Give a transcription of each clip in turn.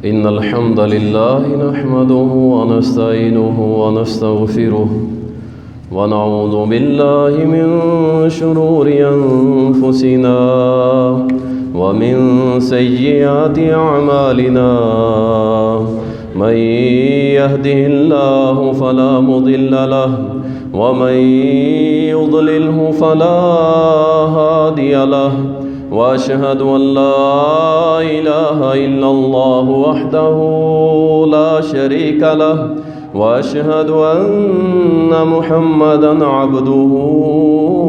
إن الحمد لله نحمده ونستعينه ونستغفره ونعوذ بالله من شرور أنفسنا ومن سيئات أعمالنا من يهده الله فلا مضل له ومن يضلله فلا هادي له وأشهد أن لا إله إلا الله وحده لا شريك له وأشهد أن محمدًا عبده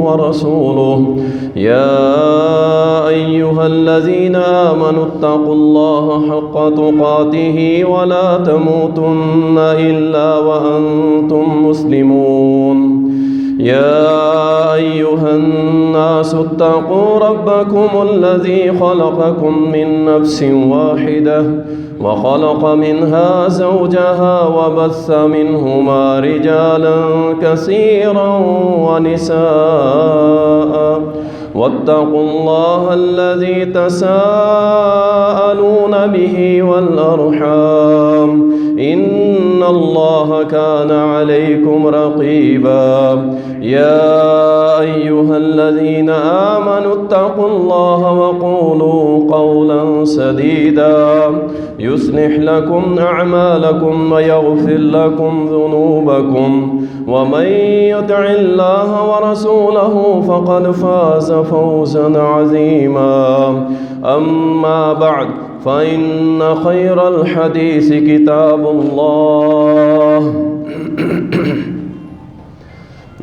ورسوله يا أيها الذين آمنوا اتقوا الله حق تقاته ولا تموتن إلا وأنتم مسلمون يا أيها الناس اتقوا ربكم الذي خلقكم من نفس واحدة وخلق منها زوجها وبث منهما رجالا كثيرا ونساء واتقوا الله الذي تساءلون به والأرحام إن الله كان عليكم رقيبا يا أيها الذين آمنوا اتقوا الله وقولوا قولا سديدا يصلح لكم أعمالكم ويغفر لكم ذنوبكم ومن يطع الله ورسوله فقد فاز فوزا عظيما أما بعد فإن خير الحديث كتاب الله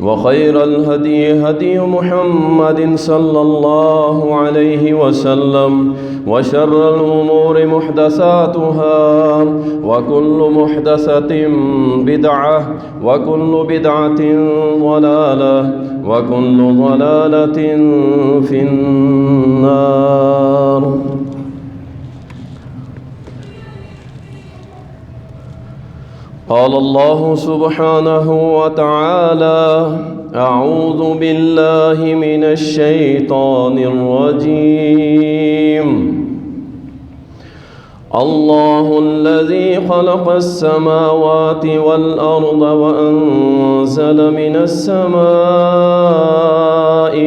وخير الهدي هدي محمد صلى الله عليه وسلم وشر الأمور محدثاتها وكل محدثة بدعة وكل بدعة ضلالة وكل ضلالة في النار. قال الله سبحانه وتعالى: أعوذ بالله من الشيطان الرجيم. الله الذي خلق السماوات والأرض وأنزل من السماء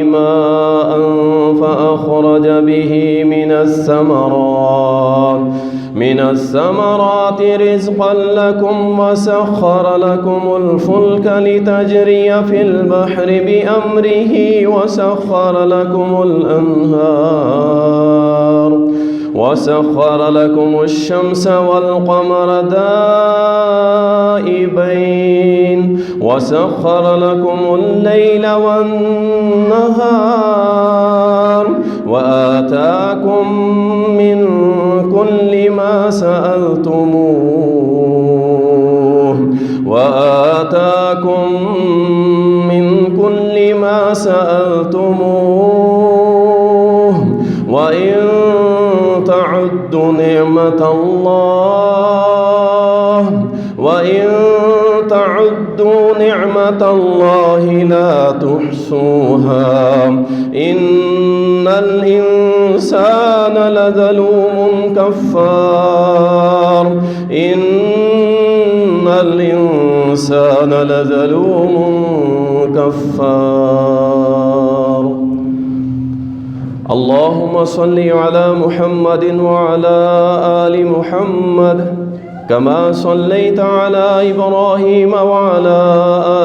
ماء فأخرج به من الثمرات رزقا لكم وسخر لكم الفلك لتجري في البحر بأمره وسخر لكم الشمس والقمر دائبين وسخر لكم الليل والنهار وآتاكم من كل ما سألتموه وإن تعدوا نعمة الله لا تحصوها إن الإنسان لظلوم كفار. اللهم صل على محمد وعلى آل محمد كما صليت على إبراهيم وعلى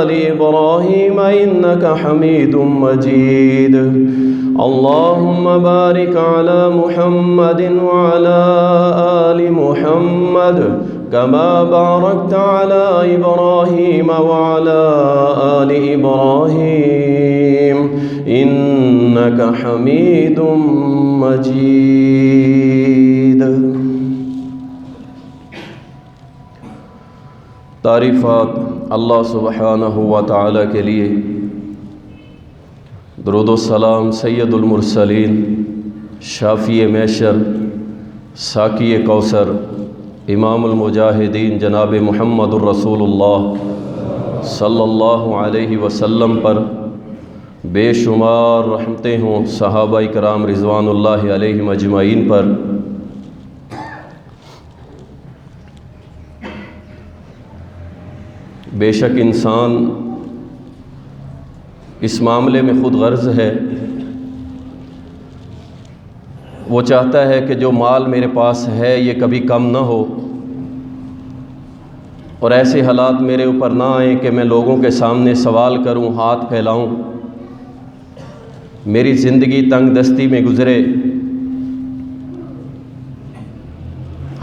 آل إبراهيم إنك حميد مجيد. اللهم بارك على محمد وعلى آل محمد كما باركت على إبراهيم وعلى آل إبراهيم إنك حميد مجيد. تعریفات اللہ سبحانہ و تعالی کے لیے، درود و سلام سید المرسلین، شافی محشر، ساقی کوثر، امام المجاہدین جناب محمد الرسول اللہ صلی اللہ علیہ وسلم پر بے شمار رحمتیں ہوں، صحابہ کرام رضوان اللہ علیہم اجمعین پر، بے شک انسان اس معاملے میں خود غرض ہے۔ وہ چاہتا ہے کہ جو مال میرے پاس ہے یہ کبھی کم نہ ہو، اور ایسے حالات میرے اوپر نہ آئیں کہ میں لوگوں کے سامنے سوال کروں، ہاتھ پھیلاؤں، میری زندگی تنگ دستی میں گزرے۔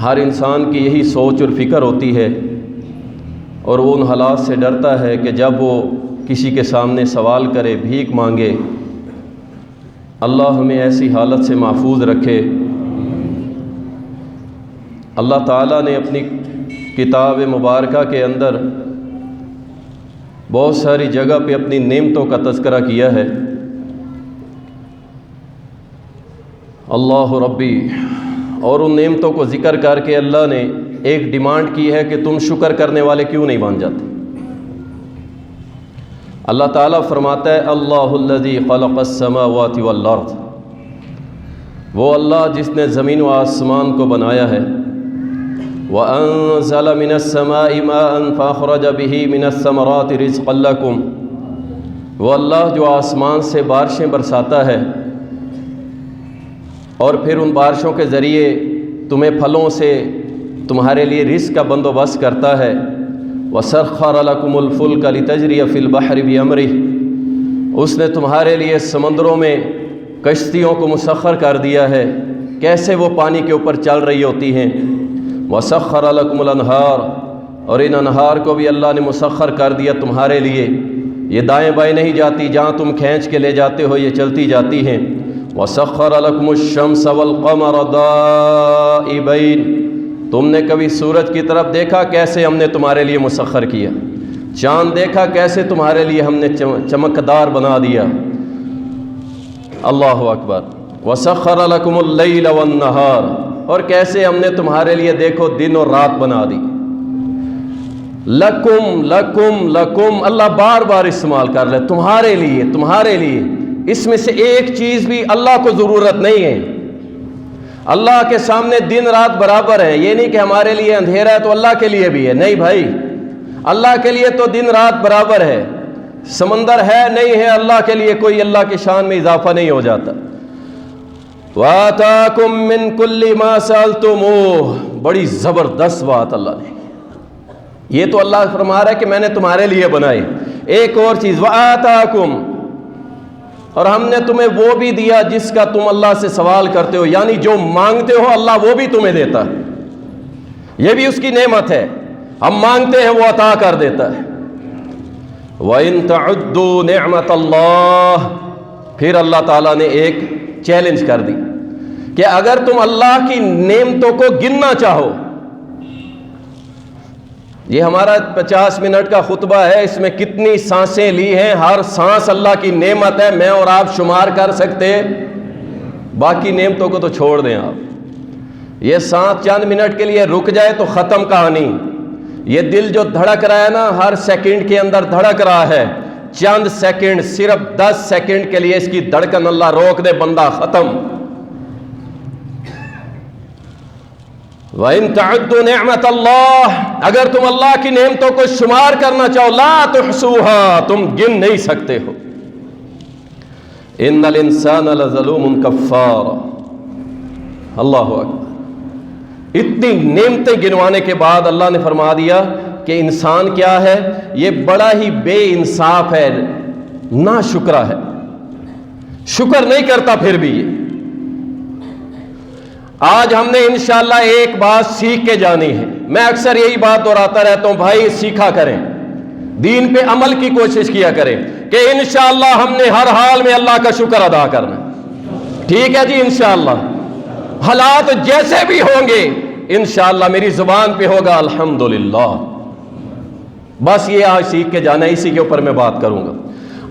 ہر انسان کی یہی سوچ اور فکر ہوتی ہے، اور وہ ان حالات سے ڈرتا ہے کہ جب وہ کسی کے سامنے سوال کرے، بھیک مانگے۔ اللہ ہمیں ایسی حالت سے محفوظ رکھے۔ اللہ تعالیٰ نے اپنی کتاب مبارکہ کے اندر بہت ساری جگہ پہ اپنی نعمتوں کا تذکرہ کیا ہے۔ اللہ ربی، اور ان نعمتوں کو ذکر کر کے اللہ نے ایک ڈیمانڈ کی ہے کہ تم شکر کرنے والے کیوں نہیں بن جاتے۔ اللہ تعالیٰ فرماتا ہے اللہ الذی خلق السماوات والارض، وہ اللہ جس نے زمین و آسمان کو بنایا ہے۔ وَأَنزَلَ مِنَ السَّمَاءِ مَاءً فَأَخْرَجَ بِهِ مِنَ الثَّمَرَاتِ رِزْقًا لَكُمْ، وہ اللہ جو آسمان سے بارشیں برساتا ہے اور پھر ان بارشوں کے ذریعے تمہیں پھلوں سے تمہارے لیے رزق کا بندوبست کرتا ہے۔ وَسَخَّرَ لَكُمُ الْفُلْكَ لِتَجْرِيَ فِي الْبَحْرِ بِأَمْرِهِ، اس نے تمہارے لیے سمندروں میں کشتیوں کو مسخر کر دیا ہے، کیسے وہ پانی کے اوپر چل رہی ہوتی ہیں۔ وَسَخَّرَ لَكُمُ الْأَنْهَارَ، اور ان انہار کو بھی اللہ نے مسخر کر دیا تمہارے لیے، یہ دائیں بائیں نہیں جاتی، جہاں تم کھینچ کے لے جاتے ہو یہ چلتی جاتی ہیں۔ وَسَخَّرَ لَكُمُ الشَّمْسَ وَالْقَمَرَ دَائِبَيْنِ، تم نے کبھی سورج کی طرف دیکھا؟ کیسے ہم نے تمہارے لیے مسخر کیا۔ چاند دیکھا؟ کیسے تمہارے لیے ہم نے چمکدار بنا دیا۔ اللہ اکبر۔ وَسَخَّرَ لَكُمُ اللَّيْلَ وَالنَّهَارَ، اور کیسے ہم نے تمہارے لیے دیکھو دن اور رات بنا دی۔ لَكُمْ لَكُمْ لَكُمْ، اللہ بار بار استعمال کر رہے، تمہارے لیے تمہارے لیے۔ اس میں سے ایک چیز بھی اللہ کو ضرورت نہیں ہے۔ اللہ کے سامنے دن رات برابر ہے، یہ نہیں کہ ہمارے لیے اندھیرا ہے تو اللہ کے لیے بھی ہے، نہیں بھائی، اللہ کے لیے تو دن رات برابر ہے۔ سمندر ہے نہیں ہے، اللہ کے لیے کوئی اللہ کی شان میں اضافہ نہیں ہو جاتا۔ وَآتَاكُم مِّن كُلِّ مَا سَأَلْتُمُوهُ، بڑی زبردست بات اللہ نے، یہ تو اللہ فرما رہا ہے کہ میں نے تمہارے لیے بنائے۔ ایک اور چیز، وَآتَاكُم، اور ہم نے تمہیں وہ بھی دیا جس کا تم اللہ سے سوال کرتے ہو، یعنی جو مانگتے ہو اللہ وہ بھی تمہیں دیتا ہے، یہ بھی اس کی نعمت ہے۔ ہم مانگتے ہیں وہ عطا کر دیتا ہے۔ وَإِن تَعُدُّوا نِعْمَةَ اللَّهِ، پھر اللہ تعالیٰ نے ایک چیلنج کر دی کہ اگر تم اللہ کی نعمتوں کو گننا چاہو، یہ ہمارا 50 منٹ کا خطبہ ہے، اس میں کتنی سانسیں لی ہیں، ہر سانس اللہ کی نعمت ہے، میں اور آپ شمار کر سکتے، باقی نعمتوں کو تو چھوڑ دیں آپ۔ یہ سانس چند منٹ کے لیے رک جائے تو ختم کہانی۔ یہ دل جو دھڑک رہا ہے نا، ہر سیکنڈ کے اندر دھڑک رہا ہے، چند سیکنڈ، صرف 10 سیکنڈ کے لیے اس کی دھڑکن اللہ روک دے، بندہ ختم۔ وَإِن تَعُدُّوا نِعْمَةَ اللَّهِ، اگر تم اللہ کی نعمتوں کو شمار کرنا چاہو، لَا تُحْصُوهَا، تم گن نہیں سکتے ہو۔ إِنَّ الْإِنسَانَ لَظَلُومٌ كَفَّارٌ، اللہ اکبر۔ اتنی نعمتیں گنوانے کے بعد اللہ نے فرما دیا کہ انسان کیا ہے، یہ بڑا ہی بے انصاف ہے، نا شکرہ ہے، شکر نہیں کرتا پھر بھی یہ۔ آج ہم نے انشاءاللہ ایک بات سیکھ کے جانی ہے، میں اکثر یہی بات دہراتا رہتا ہوں، بھائی سیکھا کریں، دین پہ عمل کی کوشش کیا کریں کہ انشاءاللہ ہم نے ہر حال میں اللہ کا شکر ادا کرنا، ٹھیک ہے جی؟ انشاءاللہ حالات جیسے بھی ہوں گے انشاءاللہ میری زبان پہ ہوگا الحمدللہ، بس یہ آج سیکھ کے جانا ہے، اسی کے اوپر میں بات کروں گا۔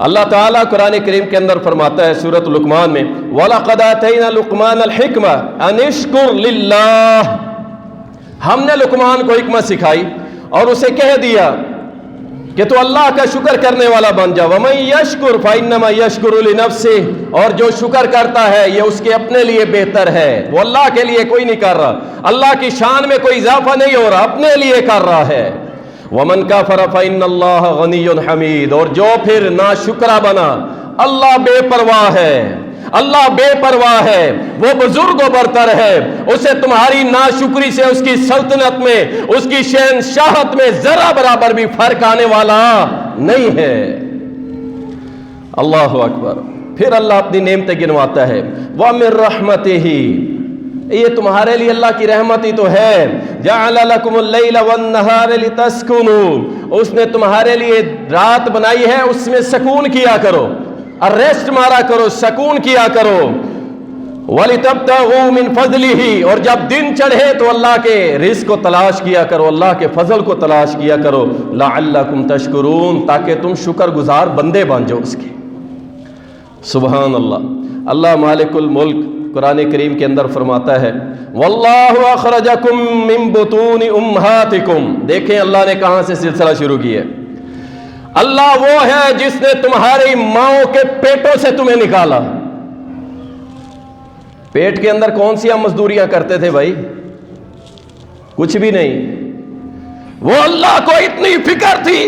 اللہ تعالیٰ قرآن کریم کے اندر فرماتا ہے سورۃ لقمان میں، وَلَقَدْ آتَيْنَا لُقْمَانَ الْحِكْمَةَ أَنِ اشْكُرْ لِلَّهِ، ہم نے لقمان کو حکمت سکھائی اور اسے کہہ دیا کہ تو اللہ کا شکر کرنے والا بن جا۔ وَمَن يَشْكُرْ فَإِنَّمَا يَشْكُرُ لِنَفْسِهِ، اور جو شکر کرتا ہے یہ اس کے اپنے لیے بہتر ہے، وہ اللہ کے لیے کوئی نہیں کر رہا، اللہ کی شان میں کوئی اضافہ نہیں ہو رہا، اپنے لیے کر رہا ہے۔ ومن کفر فإن اللہ غنی حمید، اور جو پھر ناشکرا بنا، اللہ بے پرواہ ہے، اللہ بے پرواہ ہے، وہ بزرگ و برتر ہے، اسے تمہاری ناشکری سے اس کی سلطنت میں، اس کی شہنشاہت میں ذرا برابر بھی فرق آنے والا نہیں ہے۔ اللہ اکبر۔ پھر اللہ اپنی نعمتیں گنواتا ہے، وَمِن رَحْمَتِهِ، یہ تمہارے لیے اللہ کی رحمت ہی تو ہے، جَعَلَ لَكُمُ اللَّيْلَ وَالنَّهَارَ لِتَسْكُنُوا، اس نے تمہارے لیے رات بنائی ہے، اس میں سکون کیا کرو، ریسٹ مارا کرو، سکون کیا کرو، وَلِتَبْتَغُوا مِن فَضْلِهِ، اور جب دن چڑھے تو اللہ کے رزق کو تلاش کیا کرو، اللہ کے فضل کو تلاش کیا کرو، لَعَلَّكُمْ تَشْكُرُونَ، تاکہ تم شکر گزار بندے بن جاؤ اس کے۔ سبحان اللہ۔ اللہ مالک الملک قرآن کریم کے اندر فرماتا ہے، وَاللَّهُ أَخْرَجَكُم مِّن بُطُونِ أُمَّهَاتِكُمْ، دیکھیں اللہ نے کہاں سے سلسلہ شروع کیا ہے۔ اللہ وہ ہے جس نے تمہاری ماؤں کے پیٹوں سے تمہیں نکالا۔ پیٹ کے اندر کون سی ہم مزدوریاں کرتے تھے بھائی؟ کچھ بھی نہیں۔ وہ اللہ کو اتنی فکر تھی،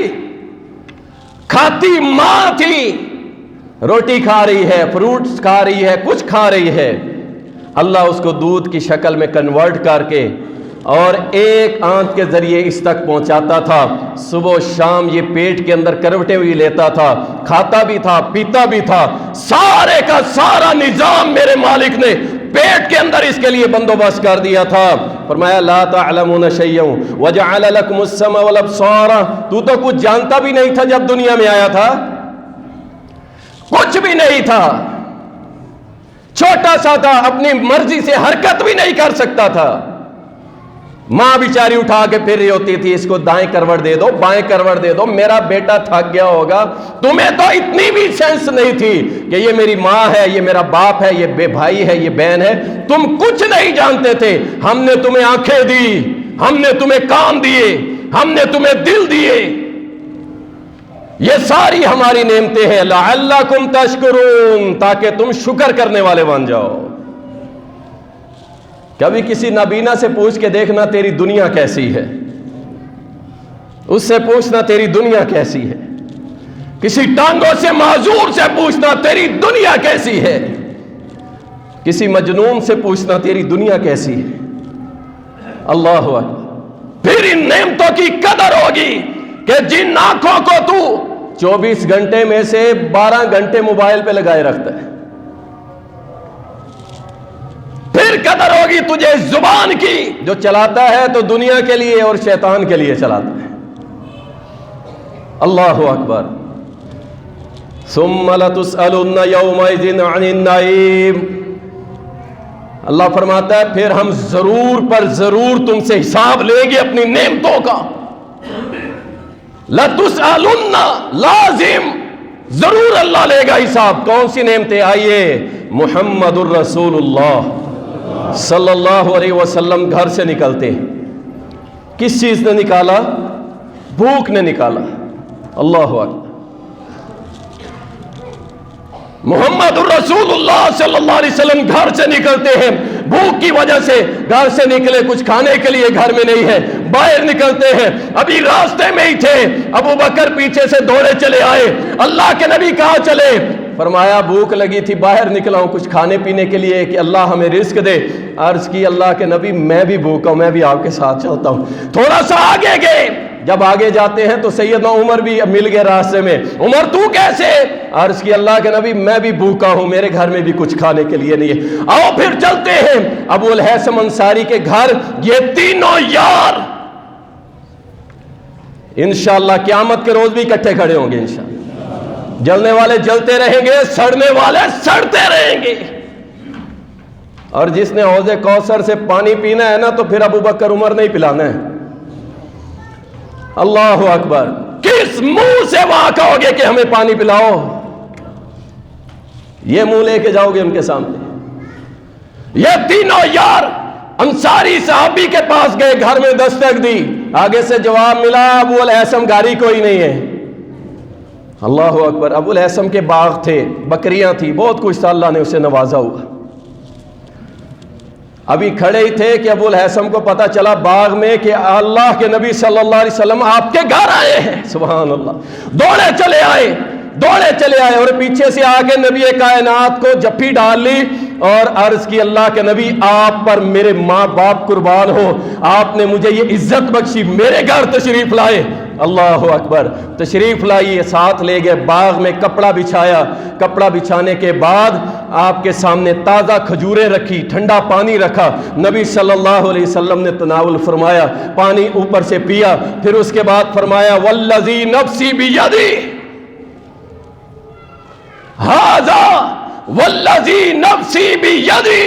کھاتی ماں تھی، روٹی کھا رہی ہے، فروٹس کھا رہی ہے، کچھ کھا رہی ہے، اللہ اس کو دودھ کی شکل میں کنورٹ کر کے اور ایک آنت کے ذریعے اس تک پہنچاتا تھا۔ صبح و شام یہ پیٹ کے اندر کروٹیں ہوئی لیتا تھا، کھاتا بھی تھا، پیتا بھی تھا، سارے کا سارا نظام میرے مالک نے پیٹ کے اندر اس کے لیے بندوبست کر دیا تھا۔ فرمایا لا تعلمون شیئا وجعل لكم السمع والابصار، تو کچھ جانتا بھی نہیں تھا جب دنیا میں آیا تھا، کچھ بھی نہیں تھا، چھوٹا سا تھا، اپنی مرضی سے حرکت بھی نہیں کر سکتا تھا۔ ماں بیچاری اٹھا کے پھر رہی ہوتی تھی، اس کو دائیں کروٹ دے دو، بائیں کروٹ دے دو، میرا بیٹا تھک گیا ہوگا۔ تمہیں تو اتنی بھی سینس نہیں تھی کہ یہ میری ماں ہے، یہ میرا باپ ہے، یہ بے بھائی ہے، یہ بہن ہے، تم کچھ نہیں جانتے تھے۔ ہم نے تمہیں آنکھیں دی، ہم نے تمہیں کان دیے، ہم نے تمہیں دل دیے، یہ ساری ہماری نعمتیں ہیں، لعلکم تشکرون، تاکہ تم شکر کرنے والے بن جاؤ۔ کبھی کسی نابینا سے پوچھ کے دیکھنا تیری دنیا کیسی ہے، اس سے پوچھنا تیری دنیا کیسی ہے، کسی ٹانگوں سے معذور سے پوچھنا تیری دنیا کیسی ہے، کسی مجنون سے پوچھنا تیری دنیا کیسی ہے۔ اللہ اکبر۔ پھر ان نعمتوں کی قدر ہوگی کہ جن آنکھوں کو تو 24 گھنٹے میں سے 12 گھنٹے موبائل پہ لگائے رکھتا ہے، پھر قدر ہوگی تجھے زبان کی جو چلاتا ہے تو دنیا کے لیے اور شیطان کے لیے چلاتا ہے۔ اللہ اکبر۔ ثم لتسألن یومئذ عن النعیم، اللہ فرماتا ہے پھر ہم ضرور پر ضرور تم سے حساب لیں گے اپنی نعمتوں کا۔ لتسألن، لازم ضرور اللہ لے گا حساب۔ کون سی نعمتیں؟ آئیے، محمد الرسول اللہ صلی اللہ علیہ وسلم گھر سے نکلتے ہیں، کس چیز نے نکالا؟ بھوک نے نکالا۔ اللہ اکبر۔ محمد الرسول اللہ صلی اللہ علیہ وسلم گھر سے نکلتے ہیں، بھوک کی وجہ سے گھر سے نکلے، کچھ کھانے کے لیے گھر میں نہیں ہے، باہر نکلتے ہیں، ابھی راستے میں ہی تھے، ابو بکر پیچھے سے دوڑے چلے آئے، اللہ کے نبی کہاں چلے؟ فرمایا بھوک لگی تھی، باہر نکلا ہوں کچھ کھانے پینے کے لیے کہ اللہ ہمیں رزق دے۔ عرض کی اللہ کے نبی میں بھی بھوکا ہوں، میں بھی آپ کے ساتھ چلتا ہوں۔ تھوڑا سا آگے گئے، جب آگے جاتے ہیں تو سیدنا عمر بھی مل گئے راستے میں۔ عمر تو کیسے؟ عرض کی اللہ کے نبی میں بھی بھوکا ہوں، میرے گھر میں بھی کچھ کھانے کے لیے نہیں ہے۔ آؤ پھر چلتے ہیں ابو الحیثم انصاری کے گھر، یہ تینوں یار انشاءاللہ قیامت کے روز بھی اکٹھے کھڑے ہوں گے انشاءاللہ۔ جلنے والے جلتے رہیں گے، سڑنے والے سڑتے رہیں گے۔ اور جس نے حوض کوثر سے پانی پینا ہے نا تو پھر ابو بکر عمر نہیں پلانا ہے۔ اللہ اکبر۔ کس منہ سے وہاں کہو گے کہ ہمیں پانی پلاؤ؟ یہ منہ لے کے جاؤ گے ان کے سامنے؟ یہ تینوں یار انصاری صحابی کے پاس گئے، گھر میں دستک دی، آگے سے جواب ملا ابو الحیثم گھر کوئی نہیں ہے۔ اللہ اکبر۔ ابو الحیثم کے باغ تھے، بکریاں تھی، بہت کچھ تھا، اللہ نے اسے نوازا ہوا۔ ابھی کھڑے ہی تھے کہ ابو الہیثم کو پتا چلا باغ میں کہ اللہ کے نبی صلی اللہ علیہ وسلم آپ کے گھر آئے ہیں. سبحان اللہ. دوڑے چلے آئے اور پیچھے سے آ کے نبی کائنات کو جپھی ڈال لی اور عرض کی اللہ کے نبی آپ پر میرے ماں باپ قربان ہو, آپ نے مجھے یہ عزت بخشی, میرے گھر تشریف لائے. اللہ اکبر. تشریف لائی, ساتھ لے گئے, باغ میں کپڑا بچھایا. کپڑا بچھانے کے بعد آپ کے سامنے تازہ کھجوریں رکھی, ٹھنڈا پانی رکھا. نبی صلی اللہ علیہ وسلم نے تناول فرمایا, پانی اوپر سے پیا. پھر اس کے بعد فرمایا والذی نفسی بیدی ھذا والذی نفسی بیدی,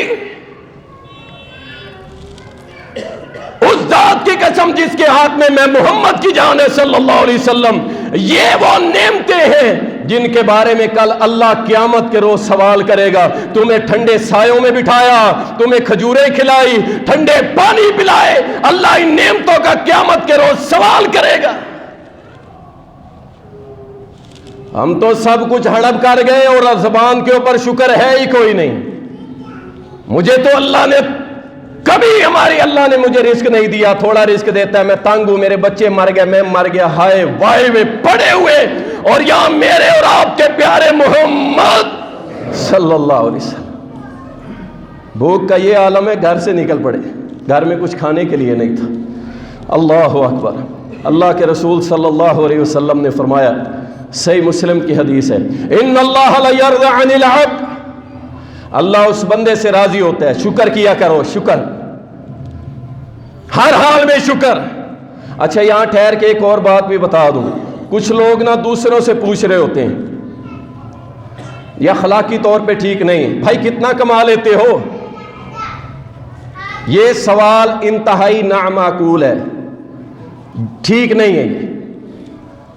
اس ذات کی قسم جس کے ہاتھ میں محمد کی جان ہے صلی اللہ علیہ وسلم, یہ وہ نعمتیں ہیں جن کے بارے میں کل اللہ قیامت کے روز سوال کرے گا. تمہیں ٹھنڈے سایوں میں بٹھایا, تمہیں کھجوریں کھلائی, ٹھنڈے پانی پلائے, اللہ ان نعمتوں کا قیامت کے روز سوال کرے گا. ہم تو سب کچھ ہڑپ کر گئے اور زبان کے اوپر شکر ہے ہی کوئی نہیں. مجھے تو اللہ نے کبھی اللہ نے مجھے رزق نہیں دیا, تھوڑا رزق دیتا ہے, میں تنگ ہوں, میرے بچے مر گئے, میں مر گیا, ہائے وائے میں پڑے ہوئے, اور یہاں میرے اور آپ کے پیارے محمد صلی اللہ علیہ وسلم. بھوک کا یہ عالم ہے, گھر سے نکل پڑے, گھر میں کچھ کھانے کے لیے نہیں تھا. اللہ اکبر. اللہ کے رسول صلی اللہ علیہ وسلم نے فرمایا, صحیح مسلم کی حدیث ہے, ان اللہ لا یرضى عن العبد, اللہ اس بندے سے راضی ہوتا ہے, شکر کیا کرو, شکر, ہر حال میں شکر. اچھا یہاں ٹھہر کے ایک اور بات بھی بتا دوں, کچھ لوگ نا دوسروں سے پوچھ رہے ہوتے ہیں, یہ اخلاقی طور پہ ٹھیک نہیں, بھائی کتنا کما لیتے ہو, یہ سوال انتہائی نامعقول ہے, ٹھیک نہیں ہے. یہ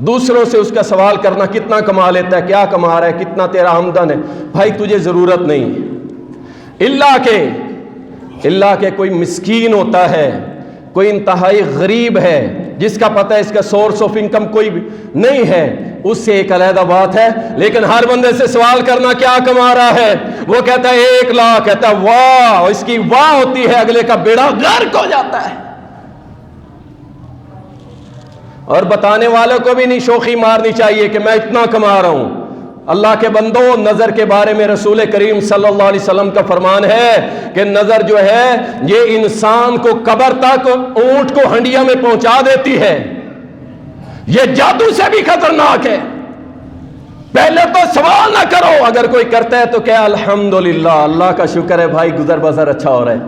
دوسروں سے اس کا سوال کرنا, کتنا کما لیتا ہے, کیا کما رہا ہے, کتنا تیرا آمدن ہے, بھائی تجھے ضرورت نہیں. اللہ کے کوئی مسکین ہوتا ہے, کوئی انتہائی غریب ہے جس کا پتہ ہے اس کا سورس آف انکم کوئی نہیں ہے, اس سے ایک علیحدہ بات ہے. لیکن ہر بندے سے سوال کرنا کیا کما رہا ہے, وہ کہتا ہے 1 لاکھ, کہتا ہے واہ, اس کی واہ ہوتی ہے, اگلے کا بیڑا غرق ہو جاتا ہے. اور بتانے والوں کو بھی نہیں شوخی مارنی چاہیے کہ میں اتنا کما رہا ہوں. اللہ کے بندوں, نظر کے بارے میں رسول کریم صلی اللہ علیہ وسلم کا فرمان ہے کہ نظر جو ہے یہ انسان کو قبر تک, اونٹ کو ہنڈیا میں پہنچا دیتی ہے. یہ جادو سے بھی خطرناک ہے. پہلے تو سوال نہ کرو, اگر کوئی کرتا ہے تو کہہ الحمدللہ, اللہ کا شکر ہے بھائی, گزر بسر اچھا ہو رہا ہے.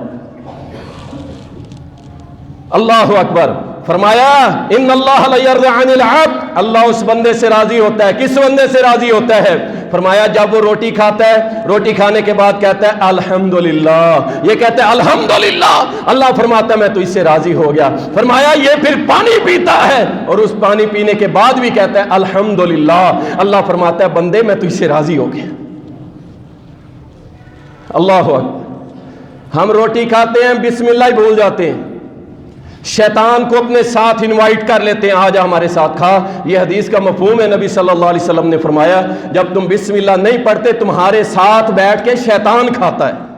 اللہ اکبر. فرمایا ان اللہ لا یرضى عن العبد, اللہ اس بندے سے راضی ہوتا ہے. کس بندے سے راضی ہوتا ہے؟ فرمایا جب وہ روٹی کھاتا ہے, روٹی کھانے کے بعد کہتا ہے الحمدللہ, یہ کہتا ہے الحمدللہ, اللہ فرماتا ہے میں تو اس سے راضی ہو گیا. فرمایا یہ پھر پانی پیتا ہے اور اس پانی پینے کے بعد بھی کہتا ہے الحمدللہ, اللہ فرماتا ہے بندے میں تو اس سے راضی ہو گیا. اللہ اکبر. ہم روٹی کھاتے ہیں, بسم اللہ ہی بھول جاتے ہیں, شیطان کو اپنے ساتھ انوائٹ کر لیتے ہیں, آجا ہمارے ساتھ کھا. یہ حدیث کا مفہوم ہے, نبی صلی اللہ علیہ وسلم نے فرمایا جب تم بسم اللہ نہیں پڑھتے تمہارے ساتھ بیٹھ کے شیطان کھاتا ہے.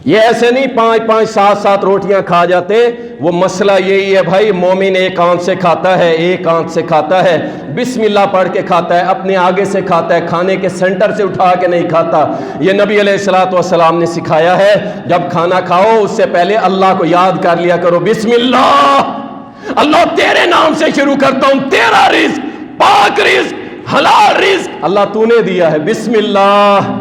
یہ ایسے نہیں 5-5 7-7 روٹیاں کھا جاتے. وہ مسئلہ یہی ہے بھائی, مومن ایک آنکھ سے کھاتا ہے, ایک آنکھ سے کھاتا ہے, بسم اللہ پڑھ کے کھاتا ہے, اپنے آگے سے کھاتا ہے, کھانے کے سینٹر سے اٹھا کے نہیں کھاتا. یہ نبی علیہ الصلوۃ والسلام نے سکھایا ہے. جب کھانا کھاؤ اس سے پہلے اللہ کو یاد کر لیا کرو, بسم اللہ, اللہ تیرے نام سے شروع کرتا ہوں, تیرا رزق, پاک رزق, حلال رزق اللہ تو نے دیا ہے, بسم اللہ,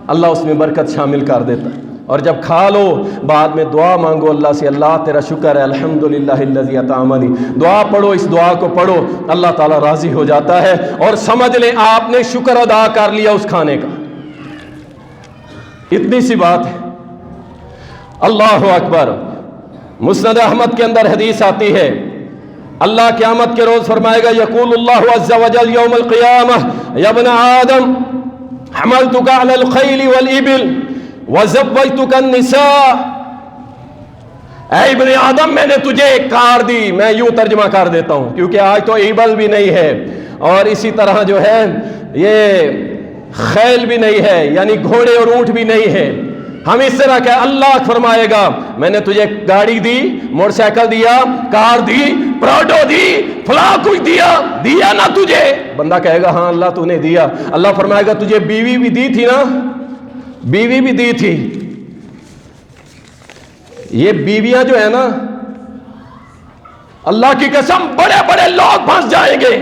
اللہ اس میں برکت شامل کر دیتا ہے. اور جب کھا لو بعد میں دعا مانگو اللہ سے, اللہ تیرا شکر ہے, الحمدللہ الذی اطعمنی, دعا پڑھو, اس دعا کو پڑھو, اللہ تعالیٰ راضی ہو جاتا ہے. اور سمجھ لیں آپ نے شکر ادا کر لیا اس کھانے کا, اتنی سی بات ہے. اللہ اکبر. مسند احمد کے اندر حدیث آتی ہے, اللہ قیامت کے روز فرمائے گا یقول اللہ عز وجل یوم القیامہ یا ابن آدم حملتک علی الخیل والابل وَزَوَّجْتُكَ النِّسَاءَ, اے ابن آدم میں نے تجھے ایک کار دی. میں یوں ترجمہ کر دیتا ہوں کیونکہ آج تو ایبل بھی نہیں ہے, اور اسی طرح جو ہے یہ خیل بھی نہیں ہے, یعنی گھوڑے اور اونٹ بھی نہیں ہے. ہم اس طرح کہ اللہ فرمائے گا میں نے تجھے گاڑی دی، موٹر سائیکل دیا، کار دی، پراڈو دی، فلاں کچھ دیا نا تجھے؟ بندہ کہے گا ہاں اللہ تو نے دیا۔ اللہ فرمائے گا تجھے بیوی بھی دی تھی نا، بیوی بھی دی تھی۔ یہ بیویاں جو ہے نا، اللہ کی قسم بڑے بڑے لوگ پھنس جائیں گے۔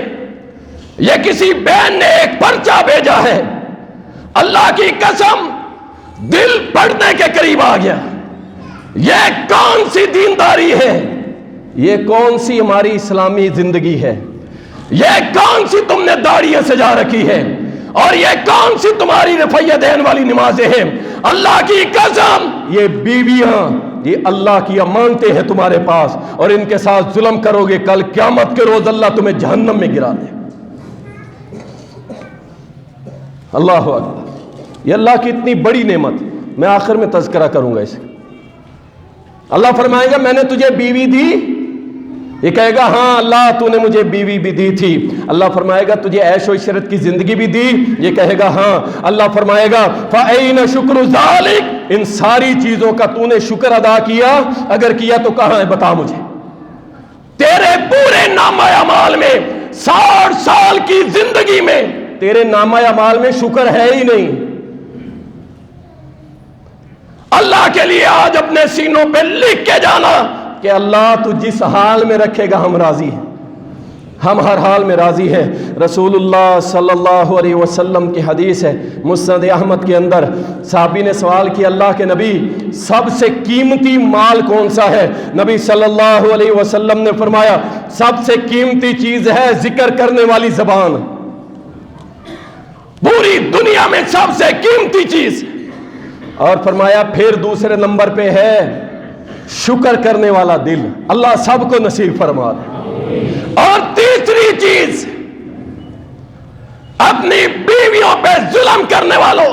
یہ کسی بہن نے ایک پرچہ بھیجا ہے، اللہ کی قسم دل پڑنے کے قریب آ گیا۔ یہ کون سی دینداری ہے؟ یہ کون سی ہماری اسلامی زندگی ہے؟ یہ کون سی تم نے داڑیاں سجا رکھی ہے؟ اور یہ کون سی تمہاری رفیہ دین والی نمازیں ہیں؟ اللہ کی قسم یہ بیویاں یہ اللہ کی امانتیں ہیں تمہارے پاس، اور ان کے ساتھ ظلم کرو گے کل قیامت کے روز اللہ تمہیں جہنم میں گرا دے۔ اللہ اکبر، یہ اللہ کی اتنی بڑی نعمت، میں آخر میں تذکرہ کروں گا اسے۔ اللہ فرمائے گا میں نے تجھے بیوی دی، یہ کہے گا ہاں اللہ تو نے مجھے بیوی بھی دی تھی۔ اللہ فرمائے گا تجھے عیش و عشرت کی زندگی بھی دی، یہ کہے گا ہاں۔ اللہ فرمائے گا فَأَيْنَ شُكْرُ ذَلِكَ، ان ساری چیزوں کا تو نے شکر ادا کیا؟ اگر کیا تو کہاں ہے بتا مجھے۔ تیرے پورے نامہ اعمال میں 60 سال کی زندگی میں تیرے نامہ اعمال میں شکر ہے ہی نہیں۔ اللہ کے لیے آج اپنے سینوں پہ لکھ کے جانا کہ اللہ تو جس حال میں رکھے گا ہم راضی ہیں، ہم ہر حال میں راضی ہیں۔ رسول اللہ صلی اللہ علیہ وسلم کی حدیث ہے مسند احمد کے اندر، صحابی نے سوال کیا اللہ کے نبی سب سے قیمتی مال کون سا ہے؟ نبی صلی اللہ علیہ وسلم نے فرمایا سب سے قیمتی چیز ہے ذکر کرنے والی زبان، پوری دنیا میں سب سے قیمتی چیز۔ اور فرمایا پھر دوسرے نمبر پہ ہے شکر کرنے والا دل، اللہ سب کو نصیب فرما دے۔ اور تیسری چیز اپنی بیویوں پہ ظلم کرنے والوں،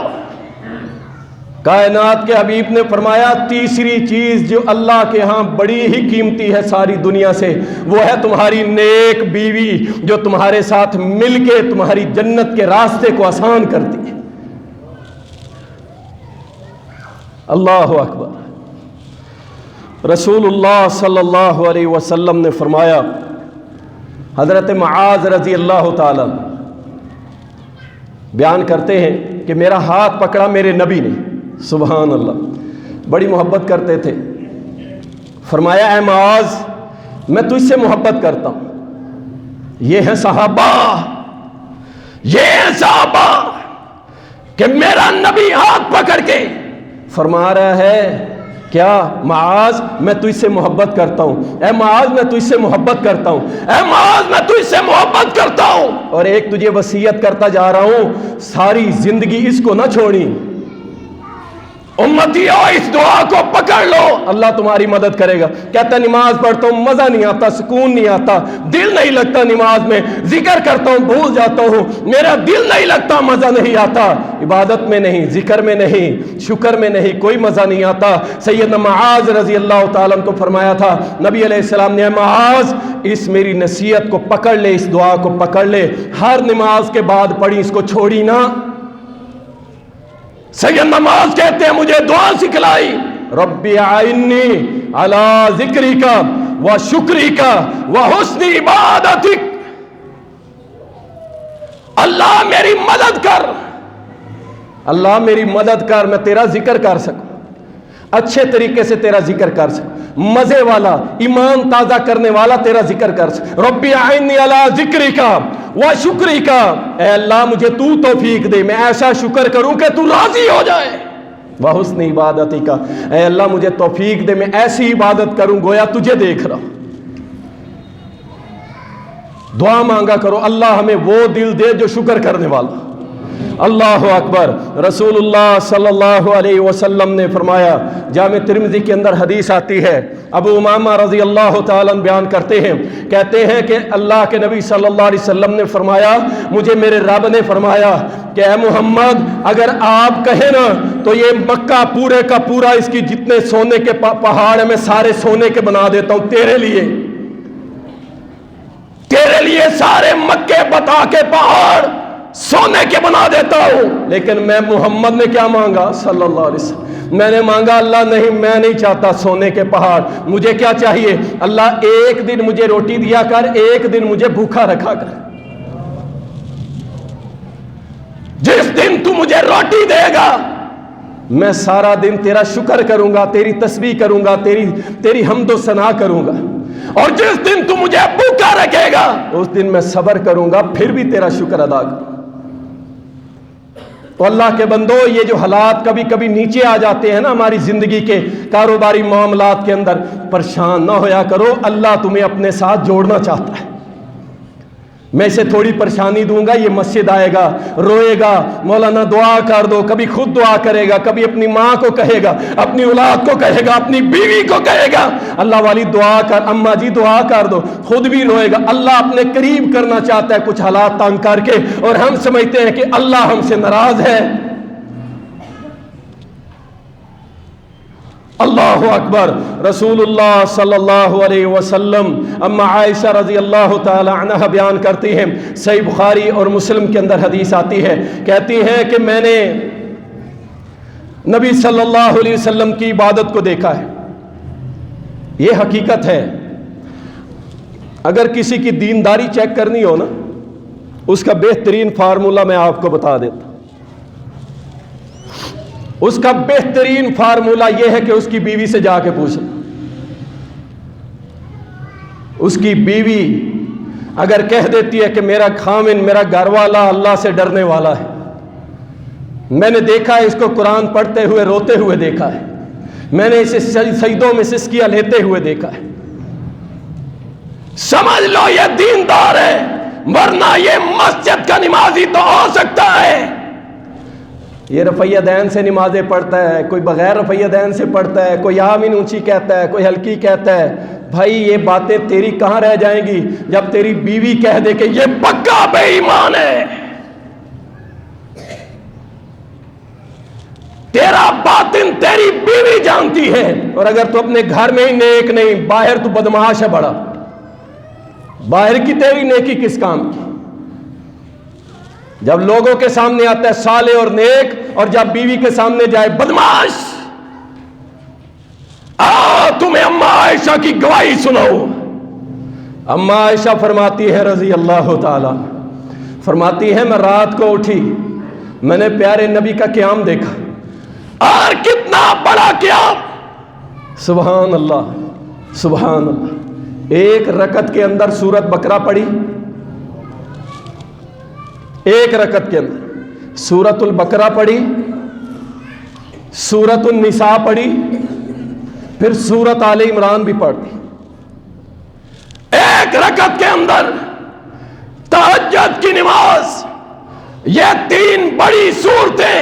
کائنات کے حبیب نے فرمایا تیسری چیز جو اللہ کے ہاں بڑی ہی قیمتی ہے ساری دنیا سے، وہ ہے تمہاری نیک بیوی جو تمہارے ساتھ مل کے تمہاری جنت کے راستے کو آسان کرتی ہے۔ اللہ اکبر۔ رسول اللہ صلی اللہ علیہ وسلم نے فرمایا، حضرت معاذ رضی اللہ تعالی بیان کرتے ہیں کہ میرا ہاتھ پکڑا میرے نبی نے، سبحان اللہ، بڑی محبت کرتے تھے۔ فرمایا اے معاذ میں تجھ سے محبت کرتا ہوں۔ یہ ہیں صحابہ، یہ ہیں صحابہ کہ میرا نبی ہاتھ پکڑ کے فرما رہا ہے کیا معاذ میں تجھ سے محبت کرتا ہوں، اے معاذ میں تجھ سے محبت کرتا ہوں، اے معاذ میں تجھ سے محبت کرتا ہوں، اور ایک تجھے وصیت کرتا جا رہا ہوں ساری زندگی اس کو نہ چھوڑی۔ امتیو اس دعا کو پکڑ لو، اللہ تمہاری مدد کرے گا۔ کہتا ہے نماز پڑھتا ہوں مزہ نہیں آتا، سکون نہیں آتا، دل نہیں لگتا نماز میں، ذکر کرتا ہوں بھول جاتا ہوں، میرا دل نہیں لگتا، مزہ نہیں آتا، عبادت میں نہیں، ذکر میں نہیں، شکر میں نہیں، کوئی مزہ نہیں آتا۔ سیدنا معاذ رضی اللہ تعالیٰ عنہ کو فرمایا تھا نبی علیہ السلام نے، معاذ اس میری نصیحت کو پکڑ لے، اس دعا کو پکڑ لے، ہر نماز کے بعد پڑھی، اس کو چھوڑی نہ۔ سیدنا معاذ کہتے ہیں مجھے دعا سکھلائی، ربی اعنی علی ذکرک و شکرک و حسن عبادتک، اللہ میری مدد کر، اللہ میری مدد کر، میں تیرا ذکر کر سکوں، اچھے طریقے سے تیرا ذکر کر سکوں، مزے والا، ایمان تازہ کرنے والا تیرا ذکر کر سکوں۔ ربی اعنی علی ذکرک و شکرک، اے اللہ مجھے تو توفیق دے، میں ایسا شکر کروں کہ تو راضی ہو جائے، وحسن عبادتک، اے اللہ مجھے توفیق دے میں ایسی عبادت کروں گویا تجھے دیکھ رہا ہوں۔ دعا مانگا کرو اللہ ہمیں وہ دل دے جو شکر کرنے والا۔ اللہ اکبر۔ رسول اللہ صلی اللہ علیہ وسلم نے فرمایا، جامع ترمذی کے اندر حدیث آتی ہے، ابو امامہ رضی اللہ تعالیٰ بیان کرتے ہیں، کہتے ہیں کہ اللہ کے نبی صلی اللہ علیہ وسلم نے فرمایا، مجھے میرے رب نے فرمایا کہ اے محمد اگر آپ کہیں نا تو یہ مکہ پورے کا پورا اس کی جتنے سونے کے پہاڑ ہیں میں سارے سونے کے بنا دیتا ہوں تیرے لیے، تیرے لیے سارے مکے بتا کے پہاڑ سونے کے بنا دیتا ہوں۔ لیکن میں محمد نے کیا مانگا صلی اللہ علیہ وسلم، میں نے مانگا اللہ نہیں، میں نہیں چاہتا سونے کے پہاڑ، مجھے کیا چاہیے؟ اللہ ایک دن مجھے روٹی دیا کر، ایک دن مجھے بھوکا رکھا کر۔ جس دن تو مجھے روٹی دے گا میں سارا دن تیرا شکر کروں گا، تیری تسبیح کروں گا، تیری حمد و ثنا کروں گا، اور جس دن تو مجھے بھوکا رکھے گا اس دن میں صبر کروں گا، پھر بھی تیرا شکر ادا کروں گا۔ تو اللہ کے بندو، یہ جو حالات کبھی کبھی نیچے آ جاتے ہیں نا ہماری زندگی کے کاروباری معاملات کے اندر، پریشان نہ ہویا کرو، اللہ تمہیں اپنے ساتھ جوڑنا چاہتا ہے۔ میں اسے تھوڑی پریشانی دوں گا، یہ مسجد آئے گا، روئے گا، مولانا دعا کر دو، کبھی خود دعا کرے گا، کبھی اپنی ماں کو کہے گا، اپنی اولاد کو کہے گا، اپنی بیوی کو کہے گا اللہ والی دعا کر، اماں جی دعا کر دو، خود بھی روئے گا۔ اللہ اپنے قریب کرنا چاہتا ہے کچھ حالات تنگ کر کے، اور ہم سمجھتے ہیں کہ اللہ ہم سے ناراض ہے۔ اللہ اکبر۔ رسول اللہ صلی اللہ علیہ وسلم، اما عائشہ رضی اللہ تعالی عنہ بیان کرتی ہیں، صحیح بخاری اور مسلم کے اندر حدیث آتی ہے، کہتی ہیں کہ میں نے نبی صلی اللہ علیہ وسلم کی عبادت کو دیکھا ہے۔ یہ حقیقت ہے، اگر کسی کی دینداری چیک کرنی ہو نا، اس کا بہترین فارمولہ میں آپ کو بتا دیتا ہوں۔ اس کا بہترین فارمولہ یہ ہے کہ اس کی بیوی سے جا کے پوچھیں۔ اس کی بیوی اگر کہہ دیتی ہے کہ میرا خامن، میرا گھر والا اللہ سے ڈرنے والا ہے، میں نے دیکھا ہے اس کو قرآن پڑھتے ہوئے روتے ہوئے دیکھا ہے، میں نے اسے سجدوں میں سسکیاں لیتے ہوئے دیکھا ہے، سمجھ لو یہ دیندار ہے، ورنہ یہ مسجد کا نمازی تو ہو سکتا ہے، یہ رفیہ دین سے نمازیں پڑھتا ہے، کوئی بغیر رفیہ دین سے پڑھتا ہے، کوئی آمین اونچی کہتا ہے، کوئی ہلکی کہتا ہے۔ بھائی یہ باتیں تیری کہاں رہ جائیں گی جب تیری بیوی کہہ دے کہ یہ پکا بے ایمان ہے۔ تیرا باطن تیری بیوی جانتی ہے، اور اگر تو اپنے گھر میں ہی نیک نہیں، باہر تو بدمعاش ہے بڑا، باہر کی تیری نیکی کس کام کی؟ جب لوگوں کے سامنے آتا ہے صالح اور نیک، اور جب بیوی کے سامنے جائے بدمعاش۔ تمہیں اماں عائشہ کی گواہی سناؤ۔ اماں عائشہ فرماتی ہے رضی اللہ تعالی، فرماتی ہے میں رات کو اٹھی، میں نے پیارے نبی کا قیام دیکھا، اور کتنا بڑا قیام، سبحان اللہ سبحان اللہ۔ ایک رکعت کے اندر سورۃ بقرہ پڑھی، ایک رکعت کے اندر سورۃ البقرہ پڑھی، سورۃ النساء پڑھی، پھر سورۃ آل عمران بھی پڑھی۔ ایک رکعت کے اندر تہجد کی نماز، یہ تین بڑی صورتیں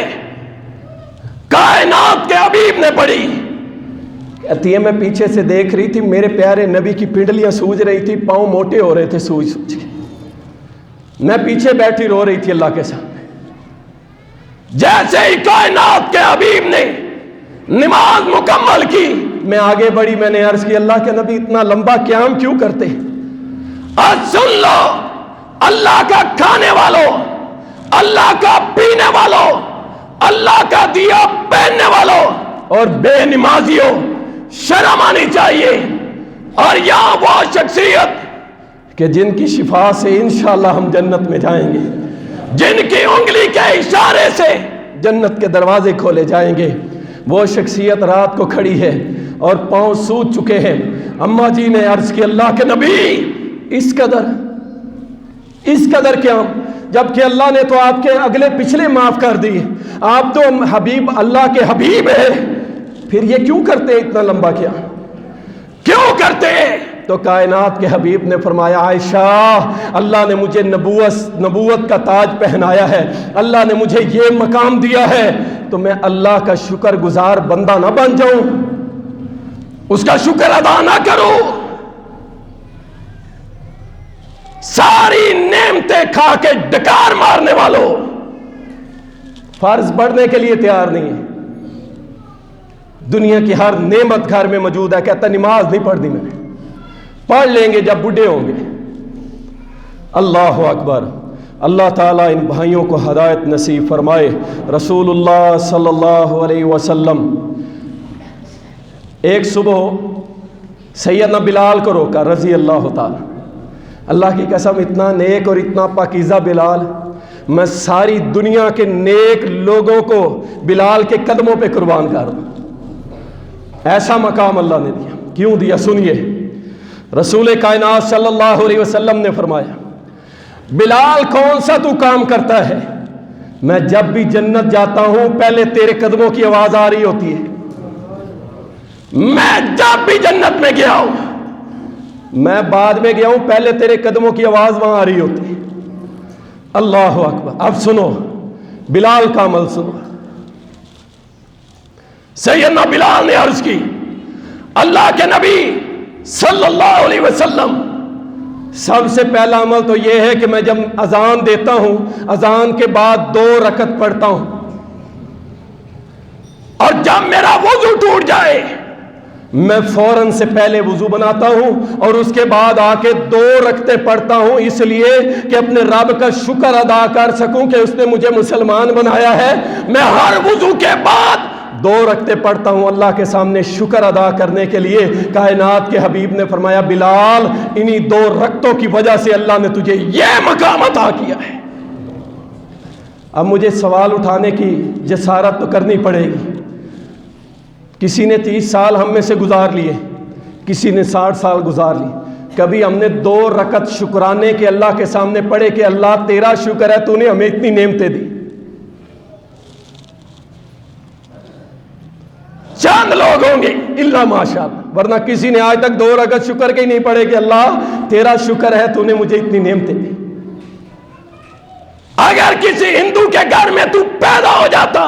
کائنات کے حبیب نے پڑھی۔ کہتی ہے میں پیچھے سے دیکھ رہی تھی، میرے پیارے نبی کی پنڈلیاں سوج رہی تھی، پاؤں موٹے ہو رہے تھے سوج سوج کے، میں پیچھے بیٹھی رو رہی تھی اللہ کے سامنے۔ جیسے ہی کائنات کے حبیب نے نماز مکمل کی، میں آگے بڑھی، میں نے عرض کی اللہ کے نبی اتنا لمبا قیام کیوں کرتے؟ آج سن لو، اللہ کا کھانے والوں، اللہ کا پینے والوں، اللہ کا دیا پہننے والوں اور بے نمازیوں، شرم آنی چاہیے۔ اور یہاں وہ شخصیت کہ جن کی شفا سے انشاءاللہ ہم جنت میں جائیں گے، جن کی انگلی کے اشارے سے جنت کے دروازے کھولے جائیں گے، وہ شخصیت رات کو کھڑی ہے اور پاؤں سوج چکے ہیں۔ اماں جی نے عرض کی اللہ کے نبی اس قدر کیا، جبکہ اللہ نے تو آپ کے اگلے پچھلے معاف کر دیے، آپ تو حبیب اللہ کے حبیب ہیں، پھر یہ کیوں کرتے ہیں اتنا لمبا کیا، کیوں کرتے ہیں؟ تو کائنات کے حبیب نے فرمایا عائشہ، اللہ نے مجھے نبوت کا تاج پہنایا ہے، اللہ نے مجھے یہ مقام دیا ہے، تو میں اللہ کا شکر گزار بندہ نہ بن جاؤں، اس کا شکر ادا نہ کروں؟ ساری نعمتیں کھا کے ڈکار مارنے والوں، فرض پڑھنے کے لیے تیار نہیں ہے، دنیا کی ہر نعمت گھر میں موجود ہے، کہتا نماز نہیں پڑھنی میں نے، پڑھ لیں گے جب بوڑھے ہوں گے۔ اللہ اکبر۔ اللہ تعالیٰ ان بھائیوں کو ہدایت نصیب فرمائے۔ رسول اللہ صلی اللہ علیہ وسلم ایک صبح سیدنا بلال کو روکا رضی اللہ تعالیٰ، اللہ کی قسم اتنا نیک اور اتنا پاکیزہ بلال، میں ساری دنیا کے نیک لوگوں کو بلال کے قدموں پہ قربان کر دوں، ایسا مقام اللہ نے دیا۔ کیوں دیا؟ سنیے، رسول کائنات صلی اللہ علیہ وسلم نے فرمایا، بلال کون سا تو کام کرتا ہے؟ میں جب بھی جنت جاتا ہوں پہلے تیرے قدموں کی آواز آ رہی ہوتی ہے، میں جب بھی جنت میں گیا ہوں، میں بعد میں گیا ہوں، پہلے تیرے قدموں کی آواز وہاں آ رہی ہوتی ہے۔ اللہ اکبر۔ اب سنو بلال کا عمل سنو۔ سیدنا بلال نے عرض کی، اللہ کے نبی صلی اللہ علیہ وسلم، سب سے پہلا عمل تو یہ ہے کہ میں جب اذان دیتا ہوں، اذان کے بعد 2 رکعت پڑھتا ہوں، اور جب میرا وضو ٹوٹ جائے میں فوراً سے پہلے وضو بناتا ہوں اور اس کے بعد آ کے 2 رکعتیں پڑھتا ہوں، اس لیے کہ اپنے رب کا شکر ادا کر سکوں کہ اس نے مجھے مسلمان بنایا ہے۔ میں ہر وضو کے بعد 2 رکعتیں پڑھتا ہوں اللہ کے سامنے شکر ادا کرنے کے لیے۔ کائنات کے حبیب نے فرمایا، بلال انہی 2 رکعتوں کی وجہ سے اللہ نے تجھے یہ مقام عطا کیا ہے۔ اب مجھے سوال اٹھانے کی جسارت تو کرنی پڑے گی۔ کسی نے 30 سال ہم میں سے گزار لیے، کسی نے 60 سال گزار لیے، کبھی ہم نے 2 رکعت شکرانے کے اللہ کے سامنے پڑھے کہ اللہ تیرا شکر ہے تو نے ہمیں اتنی نعمتیں دی؟ چند لوگ ہوں گے الا ماشاءاللہ، ورنہ کسی نے آج تک 2 رکعت شکر کے ہی نہیں پڑھے کہ اللہ تیرا شکر ہے تو نے مجھے اتنی نعمتیں دی۔ اگر کسی ہندو کے گھر میں تو پیدا ہو جاتا،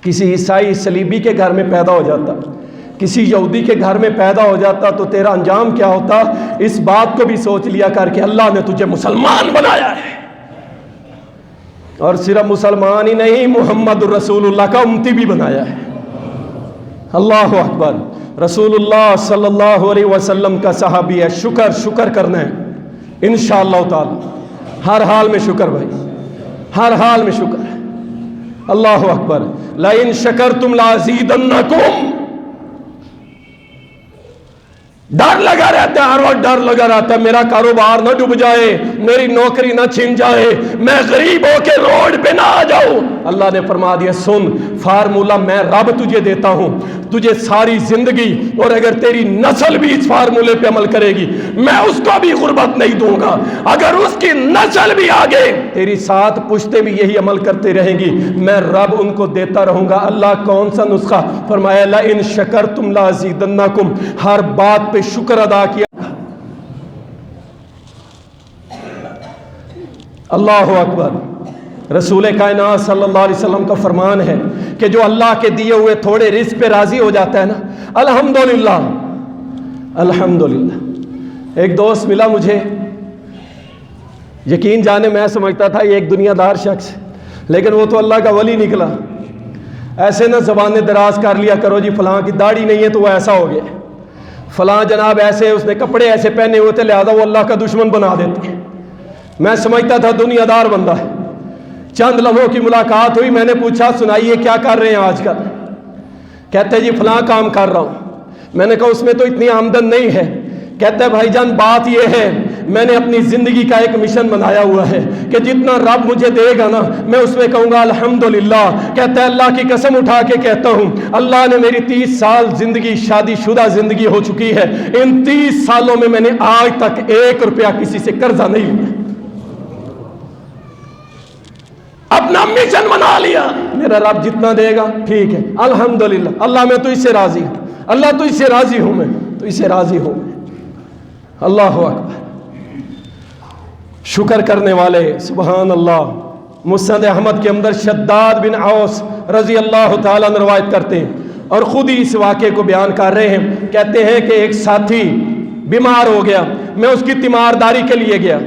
کسی عیسائی صلیبی کے گھر میں پیدا ہو جاتا، کسی یہودی کے گھر میں پیدا ہو جاتا، تو تیرا انجام کیا ہوتا؟ اس بات کو بھی سوچ لیا کر کہ اللہ نے تجھے مسلمان بنایا ہے، اور صرف مسلمان ہی نہیں، محمد رسول اللہ کا امتی بھی بنایا ہے۔ اللہ اکبر۔ رسول اللہ صلی اللہ علیہ وسلم کا صحابی ہے، شکر کرنا ہے انشاءاللہ تعالی، ہر حال میں شکر بھائی، ہر حال میں شکر ہے۔ اللہ اکبر۔ لَإِن شَكَرْتُمْ لَأَزِيدَنَّكُمْ۔ ڈر لگا رہتا ہے، ہر وقت ڈر لگا رہتا ہے میرا کاروبار نہ ڈوب جائے، میری نوکری نہ چھن جائے، میں غریب ہو کے روڈ پہ نہ آ جاؤں۔ اللہ نے فرما دیا، سن فارمولہ میں رب تجھے دیتا ہوں، تجھے ساری زندگی، اور اگر تیری نسل بھی اس فارمولے پہ عمل کرے گی میں اس کو بھی غربت نہیں دوں گا، اگر اس کی نسل بھی آگے تیری 7 پشتیں بھی یہی عمل کرتے رہیں گی، میں رب ان کو دیتا رہوں گا۔ اللہ کون سا نسخہ؟ فرمایا لَإِن شَكَرْتُمْ لَأَزِيدَنَّكُمْ، ہر بات پہ شکر ادا کیا۔ اللہ اکبر۔ رسول کائنات صلی اللہ علیہ وسلم کا فرمان ہے کہ جو اللہ کے دیے ہوئے تھوڑے رزق پہ راضی ہو جاتا ہے نا، الحمدللہ الحمدللہ۔ ایک دوست ملا مجھے، یقین جانے میں سمجھتا تھا یہ ایک دنیا دار شخص، لیکن وہ تو اللہ کا ولی نکلا۔ ایسے نہ زبانیں دراز کر لیا کرو جی فلاں کی داڑھی نہیں ہے تو وہ ایسا ہو گیا، فلاں جناب ایسے اس نے کپڑے ایسے پہنے ہوئے تھے لہذا وہ اللہ کا دشمن بنا دیتے ہیں۔ میں سمجھتا تھا دنیا دار بندہ ہے۔ چند لمحوں کی ملاقات ہوئی، میں نے پوچھا سنائیے کیا کر رہے ہیں آج کل؟ کہتے جی فلاں کام کر رہا ہوں۔ میں نے کہا اس میں تو اتنی آمدن نہیں ہے۔ کہتے بھائی جان بات یہ ہے میں نے اپنی زندگی کا ایک مشن بنایا ہوا ہے کہ جتنا رب مجھے دے گا نا میں اس میں کہوں گا الحمدللہ۔ کہتا ہے اللہ کی قسم اٹھا کے کہتا ہوں اللہ نے میری 30 سال زندگی شادی شدہ زندگی ہو چکی ہے، ان 30 سالوں میں میں نے آج تک 1 روپیہ کسی سے قرضہ نہیں لیا، اپنا مشن بنا لیا، میرا رب جتنا دے گا ٹھیک ہے الحمدللہ، اللہ میں تو اس سے راضی ہوں، اللہ تو اس سے راضی ہوں، میں تو اس سے راضی ہوں۔ اللہ اکبر۔ شکر کرنے والے سبحان اللہ۔ مسند احمد کے اندر شداد بن اوس رضی اللہ تعالیٰ عنہ روایت کرتے ہیں اور خود ہی اس واقعے کو بیان کر رہے ہیں۔ کہتے ہیں کہ ایک ساتھی بیمار ہو گیا، میں اس کی تیمارداری کے لیے گیا۔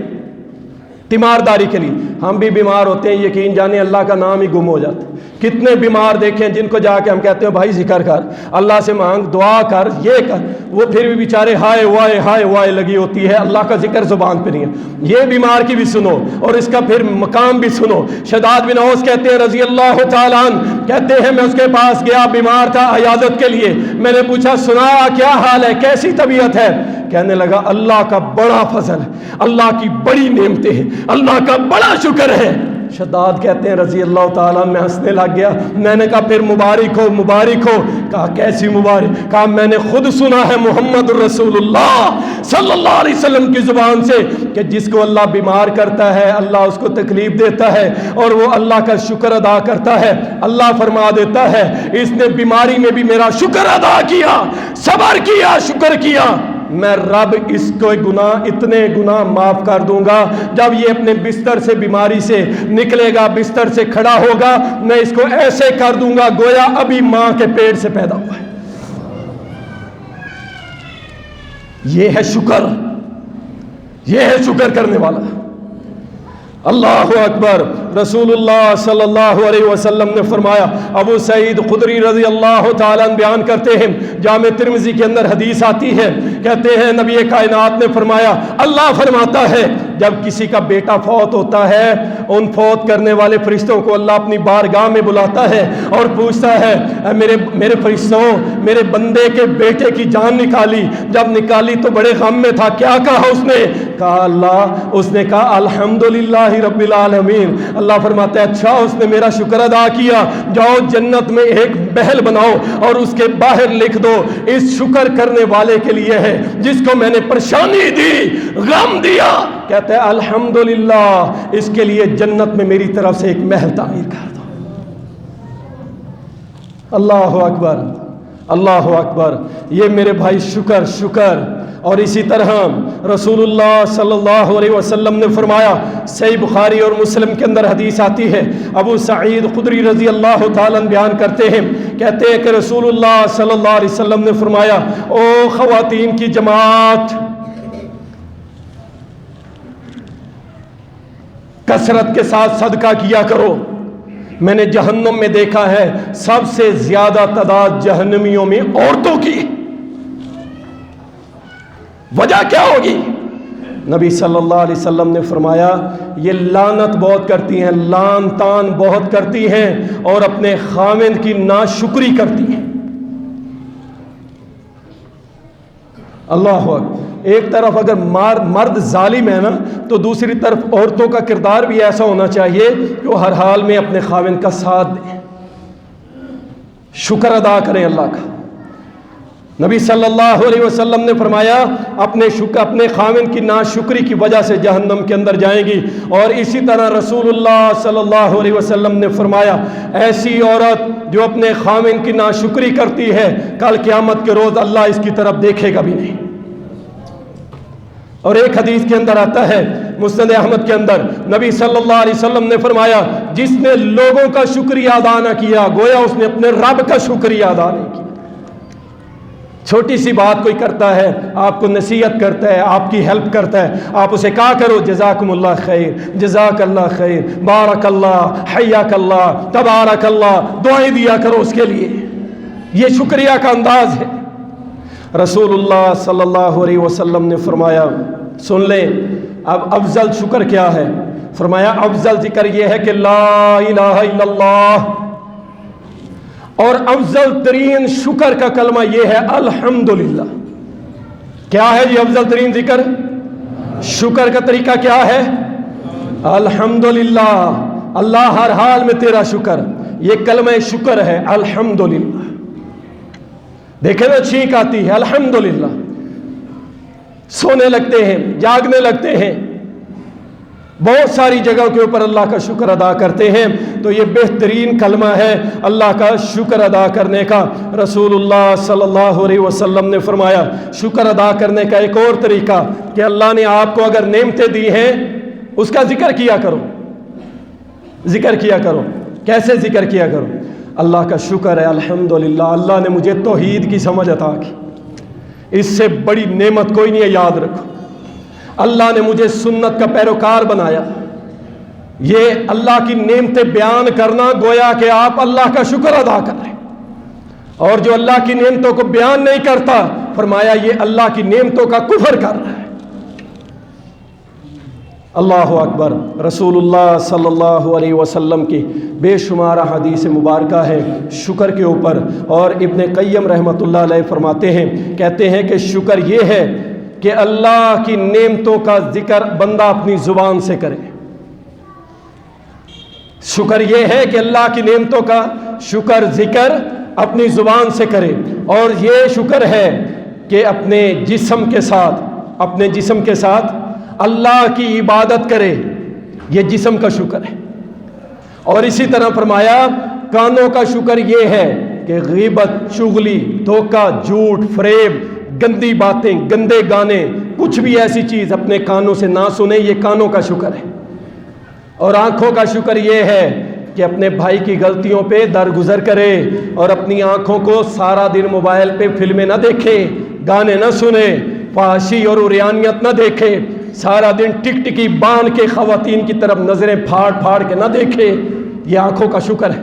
تیمارداری کے لیے ہم بھی بیمار ہوتے ہیں، یقین جانے اللہ کا نام ہی گم ہو جاتا ہے۔ کتنے بیمار دیکھیں جن کو جا کے ہم کہتے ہیں بھائی ذکر کر، اللہ سے مانگ، دعا کر، یہ کر، وہ پھر بھی بیچارے ہائے وائے لگی ہوتی ہے، اللہ کا ذکر زبان پہ نہیں ہے۔ یہ بیمار کی بھی سنو اور اس کا پھر مقام بھی سنو۔ شداد بن اوس کہتے ہیں رضی اللہ تعالیٰ عنہ، کہتے ہیں میں اس کے پاس گیا، بیمار تھا، عیادت کے لیے، میں نے پوچھا سنا کیا حال ہے، کیسی طبیعت ہے؟ کہنے لگا اللہ کا بڑا فضل، اللہ کی بڑی نعمتیں ہیں، اللہ کا بڑا شکر ہے۔ شداد کہتے ہیں رضی اللہ تعالیٰ، میں ہنسنے لگ گیا، میں نے کہا پھر مبارک ہو مبارک ہو۔ کہا کیسی مبارک؟ کہا میں نے خود سنا ہے محمد رسول اللہ صلی اللہ علیہ وسلم کی زبان سے کہ جس کو اللہ بیمار کرتا ہے اللہ اس کو تکلیف دیتا ہے اور وہ اللہ کا شکر ادا کرتا ہے، اللہ فرما دیتا ہے اس نے بیماری میں بھی میرا شکر ادا کیا، صبر کیا، شکر کیا، میں رب اس کو گناہ، اتنے گناہ معاف کر دوں گا۔ جب یہ اپنے بستر سے بیماری سے نکلے گا، بستر سے کھڑا ہوگا، میں اس کو ایسے کر دوں گا گویا ابھی ماں کے پیٹ سے پیدا ہوا ہے۔ یہ ہے شکر، یہ ہے شکر کرنے والا۔ اللہ اکبر۔ رسول اللہ صلی اللہ علیہ وسلم نے فرمایا، ابو سعید خدری رضی اللہ تعالیٰ عنہ بیان کرتے ہیں، جامع ترمذی کے اندر حدیث آتی ہے، کہتے ہیں نبی کائنات نے فرمایا، اللہ فرماتا ہے جب کسی کا بیٹا فوت ہوتا ہے، ان فوت کرنے والے فرشتوں کو اللہ اپنی بارگاہ میں بلاتا ہے اور پوچھتا ہے میرے فرشتوں، میرے بندے کے بیٹے کی جان نکالی، جب نکالی تو بڑے غم میں تھا، کیا کہا اس نے؟ کہا اللہ، اس نے کہا الحمدللہ رب العالمین۔ اللہ فرماتا ہے اچھا اس نے میرا شکر ادا کیا، جاؤ جنت میں ایک محل بناؤ اور اس کے باہر لکھ دو اس شکر کرنے والے کے لیے ہے جس کو میں نے پریشانی دی، غم دیا، کہتا ہے الحمدللہ اس کے لیے جنت میں میری طرف سے ایک محل تعمیر کر دو۔ اللہ اکبر، اللہ اکبر۔ یہ میرے بھائی شکر شکر۔ اور اسی طرح رسول اللہ صلی اللہ علیہ وسلم نے فرمایا، صحیح بخاری اور مسلم کے اندر حدیث آتی ہے، ابو سعید خدری رضی اللہ تعالیٰ بیان کرتے ہیں، کہتے ہیں کہ رسول اللہ صلی اللہ علیہ وسلم نے فرمایا، او خواتین کی جماعت، کثرت کے ساتھ صدقہ کیا کرو۔ میں نے جہنم میں دیکھا ہے سب سے زیادہ تعداد جہنمیوں میں عورتوں کی، وجہ کیا ہوگی؟ نبی صلی اللہ علیہ وسلم نے فرمایا یہ لعنت بہت کرتی ہیں، لعن تان بہت کرتی ہیں اور اپنے خاوند کی ناشکری کرتی ہیں۔ اللہ اکبر۔ ایک طرف اگر مرد ظالم ہے نا تو دوسری طرف عورتوں کا کردار بھی ایسا ہونا چاہیے کہ وہ ہر حال میں اپنے خاوند کا ساتھ دیں، شکر ادا کریں اللہ کا۔ نبی صلی اللہ علیہ وسلم نے فرمایا اپنے خاوند کی ناشکری کی وجہ سے جہنم کے اندر جائیں گی۔ اور اسی طرح رسول اللہ صلی اللہ علیہ وسلم نے فرمایا ایسی عورت جو اپنے خاوند کی ناشکری کرتی ہے کل قیامت کے روز اللہ اس کی طرف دیکھے گا بھی نہیں۔ اور ایک حدیث کے اندر آتا ہے مسند احمد کے اندر، نبی صلی اللہ علیہ وسلم نے فرمایا جس نے لوگوں کا شکریہ ادا نہ کیا گویا اس نے اپنے رب کا شکریہ ادا نہیں کیا۔ چھوٹی سی بات کوئی کرتا ہے، آپ کو نصیحت کرتا ہے، آپ کی ہیلپ کرتا ہے، آپ اسے کہا کرو جزاکم اللہ خیر، جزاک اللہ خیر، بارک اللہ، حیاک اللہ، تبارک اللہ، دعائیں دیا کرو اس کے لیے۔ یہ شکریہ کا انداز ہے۔ رسول اللہ صلی اللہ علیہ وسلم نے فرمایا سن لیں اب افضل شکر کیا ہے؟ فرمایا افضل ذکر یہ ہے کہ لا الہ الا اللہ، اور افضل ترین شکر کا کلمہ یہ ہے الحمدللہ۔ کیا ہے یہ افضل ترین ذکر؟ شکر کا طریقہ کیا ہے؟ الحمدللہ، اللہ ہر حال میں تیرا شکر، یہ کلمہ شکر ہے الحمدللہ۔ دیکھیں نا چھینک آتی ہے الحمدللہ، سونے لگتے ہیں، جاگنے لگتے ہیں، بہت ساری جگہوں کے اوپر اللہ کا شکر ادا کرتے ہیں، تو یہ بہترین کلمہ ہے اللہ کا شکر ادا کرنے کا۔ رسول اللہ صلی اللہ علیہ وسلم نے فرمایا شکر ادا کرنے کا ایک اور طریقہ کہ اللہ نے آپ کو اگر نعمتیں دی ہیں اس کا ذکر کیا کرو، ذکر کیا کرو۔ کیسے ذکر کیا کرو؟ اللہ کا شکر ہے الحمدللہ، اللہ نے مجھے توحید کی سمجھ عطا کی، اس سے بڑی نعمت کوئی نہیں ہے، یاد رکھو۔ اللہ نے مجھے سنت کا پیروکار بنایا، یہ اللہ کی نعمتیں بیان کرنا گویا کہ آپ اللہ کا شکر ادا کر رہے ہیں، اور جو اللہ کی نعمتوں کو بیان نہیں کرتا، فرمایا یہ اللہ کی نعمتوں کا کفر کر رہا ہے۔ اللہ اکبر۔ رسول اللہ صلی اللہ علیہ وسلم کی بے شمار حدیث مبارکہ ہے شکر کے اوپر، اور ابن قیم رحمۃ اللہ علیہ فرماتے ہیں، کہتے ہیں کہ شکر یہ ہے کہ اللہ کی نعمتوں کا ذکر بندہ اپنی زبان سے کرے۔ شکر یہ ہے کہ اللہ کی نعمتوں کا شکر ذکر اپنی زبان سے کرے، اور یہ شکر ہے کہ اپنے جسم کے ساتھ اللہ کی عبادت کرے، یہ جسم کا شکر ہے۔ اور اسی طرح فرمایا کانوں کا شکر یہ ہے کہ غیبت، چغلی، دھوکہ، جھوٹ، فریب، گندی باتیں، گندے گانے، کچھ بھی ایسی چیز اپنے کانوں سے نہ سنے، یہ کانوں کا شکر ہے۔ اور آنکھوں کا شکر یہ ہے کہ اپنے بھائی کی غلطیوں پہ درگزر کرے، اور اپنی آنکھوں کو سارا دن موبائل پہ فلمیں نہ دیکھے، گانے نہ سنے، فحاشی اور عریانیت نہ دیکھے، سارا دن ٹک ٹکی باندھ کے خواتین کی طرف نظریں پھاڑ پھاڑ کے نہ دیکھے، یہ آنکھوں کا شکر ہے۔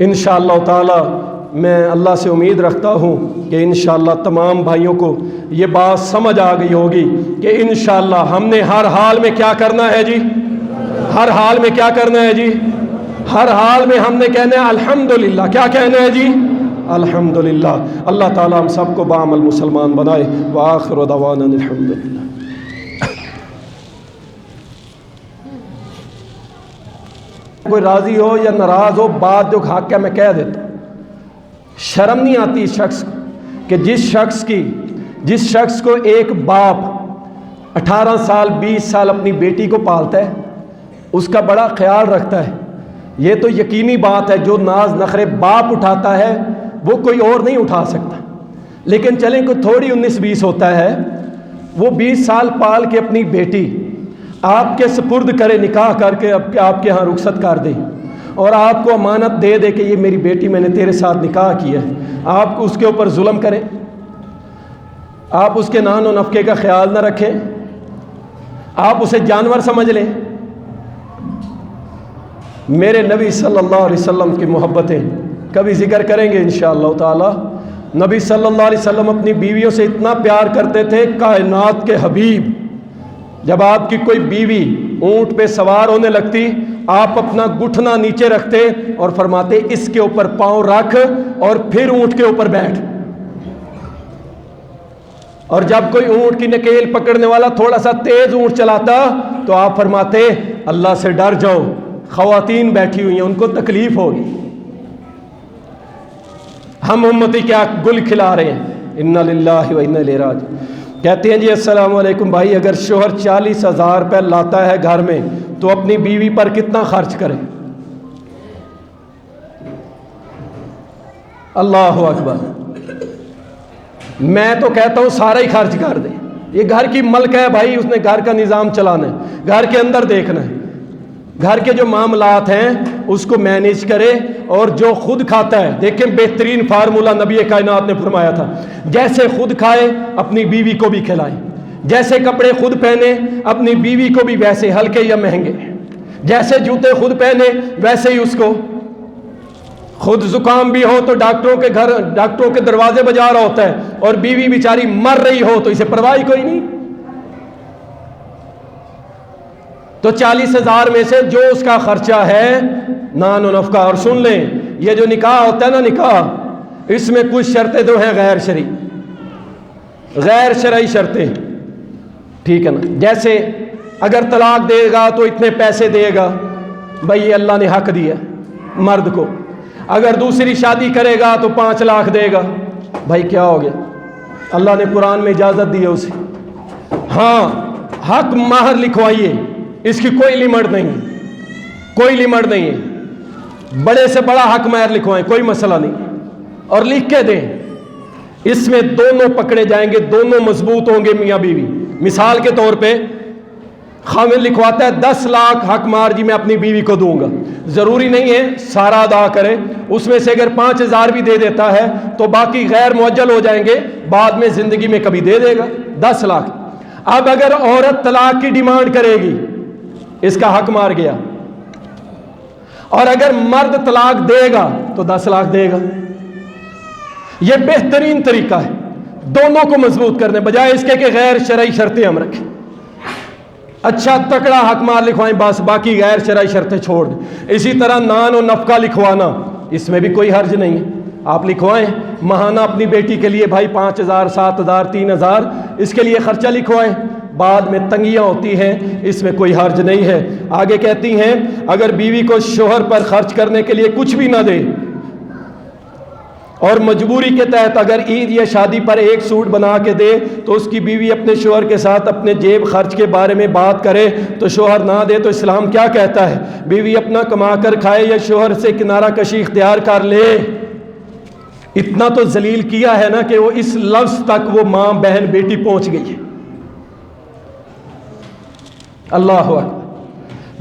انشاءاللہ تعالی میں اللہ سے امید رکھتا ہوں کہ انشاءاللہ تمام بھائیوں کو یہ بات سمجھ آ گئی ہوگی کہ انشاءاللہ ہم نے ہر حال میں کیا کرنا ہے جی، ہر حال میں کیا کرنا ہے جی، ہر حال میں ہم نے کہنا ہے الحمدللہ۔ کیا کہنا ہے جی؟ الحمدللہ۔ اللہ تعالی ہم سب کو بعمل مسلمان بنائے۔ وآخر دعوانا الحمدللہ۔ کوئی راضی ہو یا ناراض ہو، بات جو حق ہے میں کہہ دیتا ہوں۔ شرم نہیں آتی اس شخص کو کہ جس شخص کو ایک باپ 18 سال 20 سال اپنی بیٹی کو پالتا ہے، اس کا بڑا خیال رکھتا ہے، یہ تو یقینی بات ہے جو ناز نخرے باپ اٹھاتا ہے وہ کوئی اور نہیں اٹھا سکتا۔ لیکن چلیں کوئی تھوڑی 19-20 ہوتا ہے، وہ 20 سال پال کے اپنی بیٹی آپ کے سپرد کرے، نکاح کر کے آپ کے ہاں رخصت کر دے، اور آپ کو امانت دے دے کہ یہ میری بیٹی میں نے تیرے ساتھ نکاح کیا ہے، آپ اس کے اوپر ظلم کریں، آپ اس کے نان و نفقے کا خیال نہ رکھیں، آپ اسے جانور سمجھ لیں۔ میرے نبی صلی اللہ علیہ وسلم کی محبتیں کبھی ذکر کریں گے انشاءاللہ تعالی۔ نبی صلی اللہ علیہ وسلم اپنی بیویوں سے اتنا پیار کرتے تھے، کائنات کے حبیب، جب آپ کی کوئی بیوی اونٹ پہ سوار ہونے لگتی، آپ اپنا گھٹنا نیچے رکھتے اور فرماتے اس کے اوپر پاؤں رکھ اور پھر اونٹ کے اوپر بیٹھ۔ اور جب کوئی اونٹ کی نکیل پکڑنے والا تھوڑا سا تیز اونٹ چلاتا تو آپ فرماتے اللہ سے ڈر جاؤ، خواتین بیٹھی ہوئی ہیں ان کو تکلیف ہوگی۔ ہم امتی کیا گل کھلا رہے ہیں، انا للہ و انا الیہ راجعون۔ کہتے ہیں جی السلام علیکم بھائی، اگر شوہر 40,000 روپے لاتا ہے گھر میں تو اپنی بیوی پر کتنا خرچ کرے؟ اللہ اکبر۔ میں تو کہتا ہوں سارا ہی خرچ کر دے، یہ گھر کی ملک ہے بھائی، اس نے گھر کا نظام چلانا ہے، گھر کے اندر دیکھنا ہے، گھر کے جو معاملات ہیں اس کو مینیج کرے، اور جو خود کھاتا ہے، دیکھیں بہترین فارمولہ نبی کائنات نے فرمایا تھا، جیسے خود کھائے اپنی بیوی کو بھی کھلائے، جیسے کپڑے خود پہنے اپنی بیوی کو بھی ویسے ہلکے یا مہنگے، جیسے جوتے خود پہنے ویسے ہی اس کو، خود زکام بھی ہو تو ڈاکٹروں کے دروازے بجا رہا ہوتا ہے، اور بیوی بیچاری مر رہی ہو تو اسے پرواہ کوئی نہیں۔ تو 40,000 میں سے جو اس کا خرچہ ہے نان و نفقہ، اور سن لیں یہ جو نکاح ہوتا ہے نا، نکاح اس میں کچھ شرطیں تو ہیں غیر شرعی شرطیں، ٹھیک ہے نا؟ جیسے اگر طلاق دے گا تو اتنے پیسے دے گا، بھائی یہ اللہ نے حق دیا مرد کو، اگر دوسری شادی کرے گا تو 5 لاکھ دے گا، بھائی کیا ہو گیا؟ اللہ نے قرآن میں اجازت دی ہے اسے۔ ہاں حق مہر لکھوائیے، اس کی کوئی لیمٹ نہیں، کوئی لیمٹ نہیں ہے، بڑے سے بڑا حق مہر لکھوائیں، کوئی مسئلہ نہیں، اور لکھ کے دیں، اس میں دونوں پکڑے جائیں گے، دونوں مضبوط ہوں گے میاں بیوی۔ مثال کے طور پہ خامن لکھواتا ہے 10 لاکھ حق مہر جی میں اپنی بیوی کو دوں گا، ضروری نہیں ہے سارا ادا کرے، اس میں سے اگر 5,000 بھی دے دیتا ہے تو باقی غیر معجل ہو جائیں گے، بعد میں زندگی میں کبھی دے دے گا 10 لاکھ۔ اب اگر عورت طلاق کی ڈیمانڈ کرے گی اس کا حق مار گیا، اور اگر مرد طلاق دے گا تو 10 لاکھ دے گا۔ یہ بہترین طریقہ ہے دونوں کو مضبوط کرنے، بجائے اس کے کہ غیر شرعی شرطیں ہم رکھیں۔ اچھا تکڑا حق مار لکھوائیں، بس باقی غیر شرعی شرطیں چھوڑ دیں۔ اسی طرح نان و نفقہ لکھوانا، اس میں بھی کوئی حرج نہیں ہے، آپ لکھوائیں ماہانہ اپنی بیٹی کے لیے بھائی 5000 7000 3000 اس کے لیے خرچہ لکھوائیں، بعد میں تنگیاں ہوتی ہیں، اس میں کوئی حرج نہیں ہے۔ آگے کہتی ہیں اگر بیوی کو شوہر پر خرچ کرنے کے لیے کچھ بھی نہ دے اور مجبوری کے تحت اگر عید یا شادی پر ایک سوٹ بنا کے دے تو اس کی بیوی اپنے شوہر کے ساتھ اپنے جیب خرچ کے بارے میں بات کرے تو شوہر نہ دے تو اسلام کیا کہتا ہے؟ بیوی اپنا کما کر کھائے یا شوہر سے کنارہ کشی اختیار کر لے۔ اتنا تو ذلیل کیا ہے نا کہ وہ اس لفظ تک وہ ماں بہن بیٹی پہنچ گئی ہے۔ اللہ اکبر۔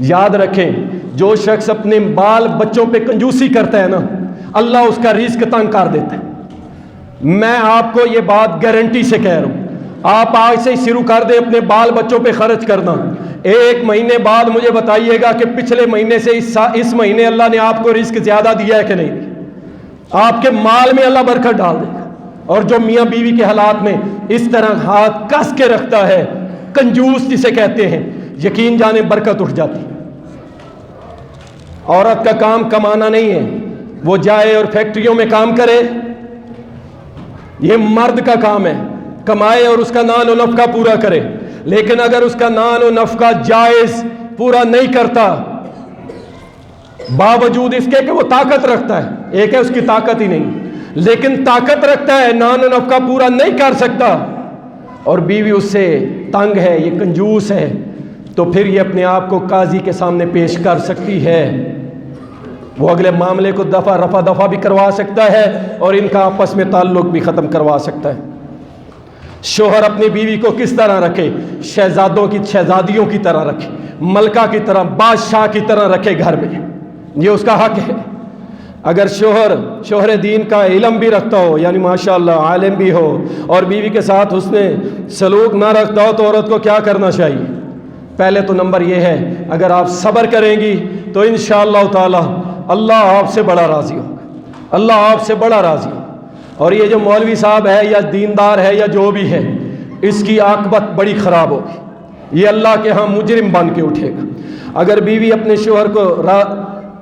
یاد رکھیں جو شخص اپنے بال بچوں پہ کنجوسی کرتا ہے نا، اللہ اس کا رزق تنگ کر دیتا ہے۔ میں آپ کو یہ بات گارنٹی سے کہہ رہا ہوں، آپ آج سے ہی شروع کر دیں اپنے بال بچوں پہ خرچ کرنا، 1 مہینے بعد مجھے بتائیے گا کہ پچھلے مہینے سے اس مہینے اللہ نے آپ کو رزق زیادہ دیا ہے کہ نہیں۔ آپ کے مال میں اللہ برکت ڈال دے گا۔ اور جو میاں بیوی کے حالات میں اس طرح ہاتھ کس کے رکھتا ہے، کنجوس جسے کہتے ہیں، یقین جانے برکت اٹھ جاتی۔ عورت کا کام کمانا نہیں ہے، وہ جائے اور فیکٹریوں میں کام کرے، یہ مرد کا کام ہے، کمائے اور اس کا نان و نفقہ پورا کرے۔ لیکن اگر اس کا نان و نفقہ جائز پورا نہیں کرتا، باوجود اس کے کہ وہ طاقت رکھتا ہے، ایک ہے اس کی طاقت ہی نہیں، لیکن طاقت رکھتا ہے، نان و نفقہ پورا نہیں کر سکتا اور بیوی اس سے تنگ ہے، یہ کنجوس ہے، تو پھر یہ اپنے آپ کو قاضی کے سامنے پیش کر سکتی ہے۔ وہ اگلے معاملے کو رفع دفع بھی کروا سکتا ہے اور ان کا آپس میں تعلق بھی ختم کروا سکتا ہے۔ شوہر اپنی بیوی کو کس طرح رکھے؟ شہزادوں کی شہزادیوں کی طرح رکھے، ملکہ کی طرح، بادشاہ کی طرح رکھے گھر میں، یہ اس کا حق ہے۔ اگر شوہر دین کا علم بھی رکھتا ہو، یعنی ماشاءاللہ عالم بھی ہو، اور بیوی کے ساتھ حسن سلوک نہ رکھتا ہو تو عورت کو کیا کرنا چاہیے؟ پہلے تو نمبر یہ ہے، اگر آپ صبر کریں گی تو انشاءاللہ تعالی اللہ آپ سے بڑا راضی ہوگا، اللہ آپ سے بڑا راضی ہوگا۔ اور یہ جو مولوی صاحب ہے یا دیندار ہے یا جو بھی ہے، اس کی عاقبت بڑی خراب ہوگی، یہ اللہ کے ہاں مجرم بن کے اٹھے گا۔ اگر بیوی اپنے شوہر کو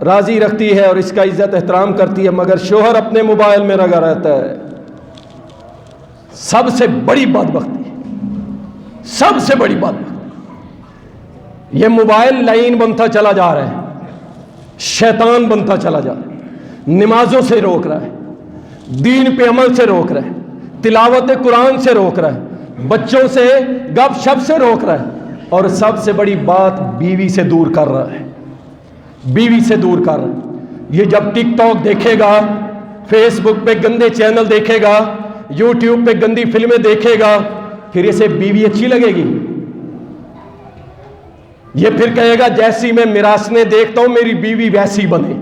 راضی رکھتی ہے اور اس کا عزت احترام کرتی ہے، مگر شوہر اپنے موبائل میں لگا رہتا ہے، سب سے بڑی بدبختی، سب سے بڑی بدبختی، یہ موبائل لائن بنتا چلا جا رہا ہے، شیطان بنتا چلا جا رہا ہے، نمازوں سے روک رہا ہے، دین پہ عمل سے روک رہا ہے، تلاوت قرآن سے روک رہا ہے، بچوں سے گپ شپ سے روک رہا ہے، اور سب سے بڑی بات بیوی سے دور کر رہا ہے، بیوی سے دور کر رہا ہے۔ یہ جب ٹک ٹاک دیکھے گا، فیس بک پہ گندے چینل دیکھے گا، یوٹیوب پہ گندی فلمیں دیکھے گا، پھر اسے بیوی اچھی لگے گی؟ یہ پھر کہے گا جیسی میں میراثنیں دیکھتا ہوں میری بیوی ویسی بنے۔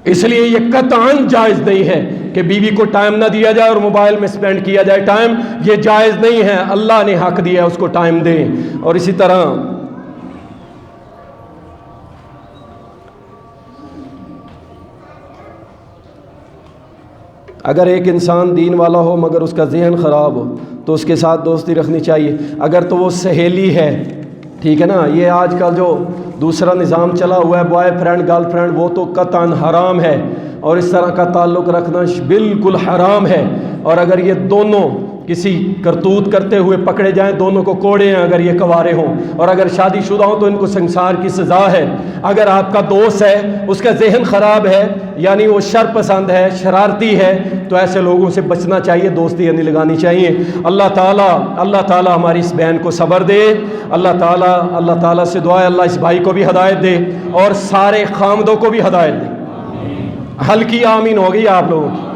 اس لیے یہ قطعاً جائز نہیں ہے کہ بیوی کو ٹائم نہ دیا جائے اور موبائل میں سپینڈ کیا جائے ٹائم، یہ جائز نہیں ہے، اللہ نے حق دیا اس کو ٹائم دیں۔ اور اسی طرح اگر ایک انسان دین والا ہو مگر اس کا ذہن خراب ہو تو اس کے ساتھ دوستی رکھنی چاہیے۔ اگر تو وہ سہیلی ہے، ٹھیک ہے نا، یہ آج کل جو دوسرا نظام چلا ہوا ہے بوائے فرینڈ گرل فرینڈ، وہ تو قطعاً حرام ہے، اور اس طرح کا تعلق رکھنا بالکل حرام ہے۔ اور اگر یہ دونوں کسی کرتوت کرتے ہوئے پکڑے جائیں، دونوں کو کوڑے ہیں اگر یہ کوارے ہوں، اور اگر شادی شدہ ہوں تو ان کو سنسار کی سزا ہے۔ اگر آپ کا دوست ہے، اس کا ذہن خراب ہے، یعنی وہ شر پسند ہے، شرارتی ہے، تو ایسے لوگوں سے بچنا چاہیے، دوستی نہیں لگانی چاہیے۔ اللہ تعالیٰ ہماری اس بہن کو صبر دے، اللہ تعالیٰ سے دعا ہے اللہ اس بھائی کو بھی ہدایت دے اور سارے خامدوں کو بھی ہدایت دے۔ ہلکی آمین ہوگی آپ لوگوں کی،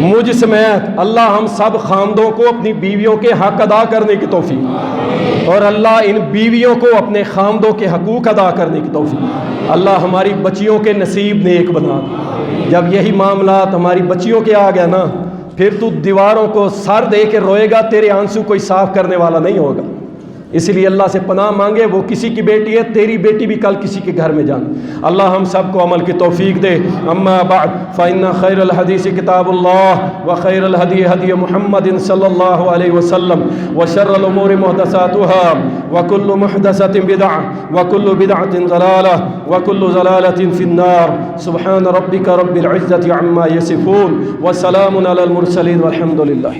مجھ سمیت اللہ ہم سب خامدوں کو اپنی بیویوں کے حق ادا کرنے کی توفیق، اور اللہ ان بیویوں کو اپنے خامدوں کے حقوق ادا کرنے کی توفیق۔ اللہ ہماری بچیوں کے نصیب نیک بنا دے۔ جب یہی معاملات ہماری بچیوں کے آ گیا نا، پھر تو دیواروں کو سر دے کے روئے گا، تیرے آنسو کوئی صاف کرنے والا نہیں ہوگا۔ اس لیے اللہ سے پناہ مانگے، وہ کسی کی بیٹی ہے، تیری بیٹی بھی کل کسی کے گھر میں جان۔ اللہ ہم سب کو عمل کی توفیق دے۔ اما بعد فإن خیر الحدیث کتاب اللہ وخیر الہدی ہدی محمد صلی اللہ علیہ وسلم وشر الامور محدثاتها وکل محدثۃ بدعہ وکل بدعۃ ضلالہ وکل ضلالۃ فی النار۔ سبحان ربک رب العزۃ عما یصفون وسلام علی المرسلین والحمد للہ۔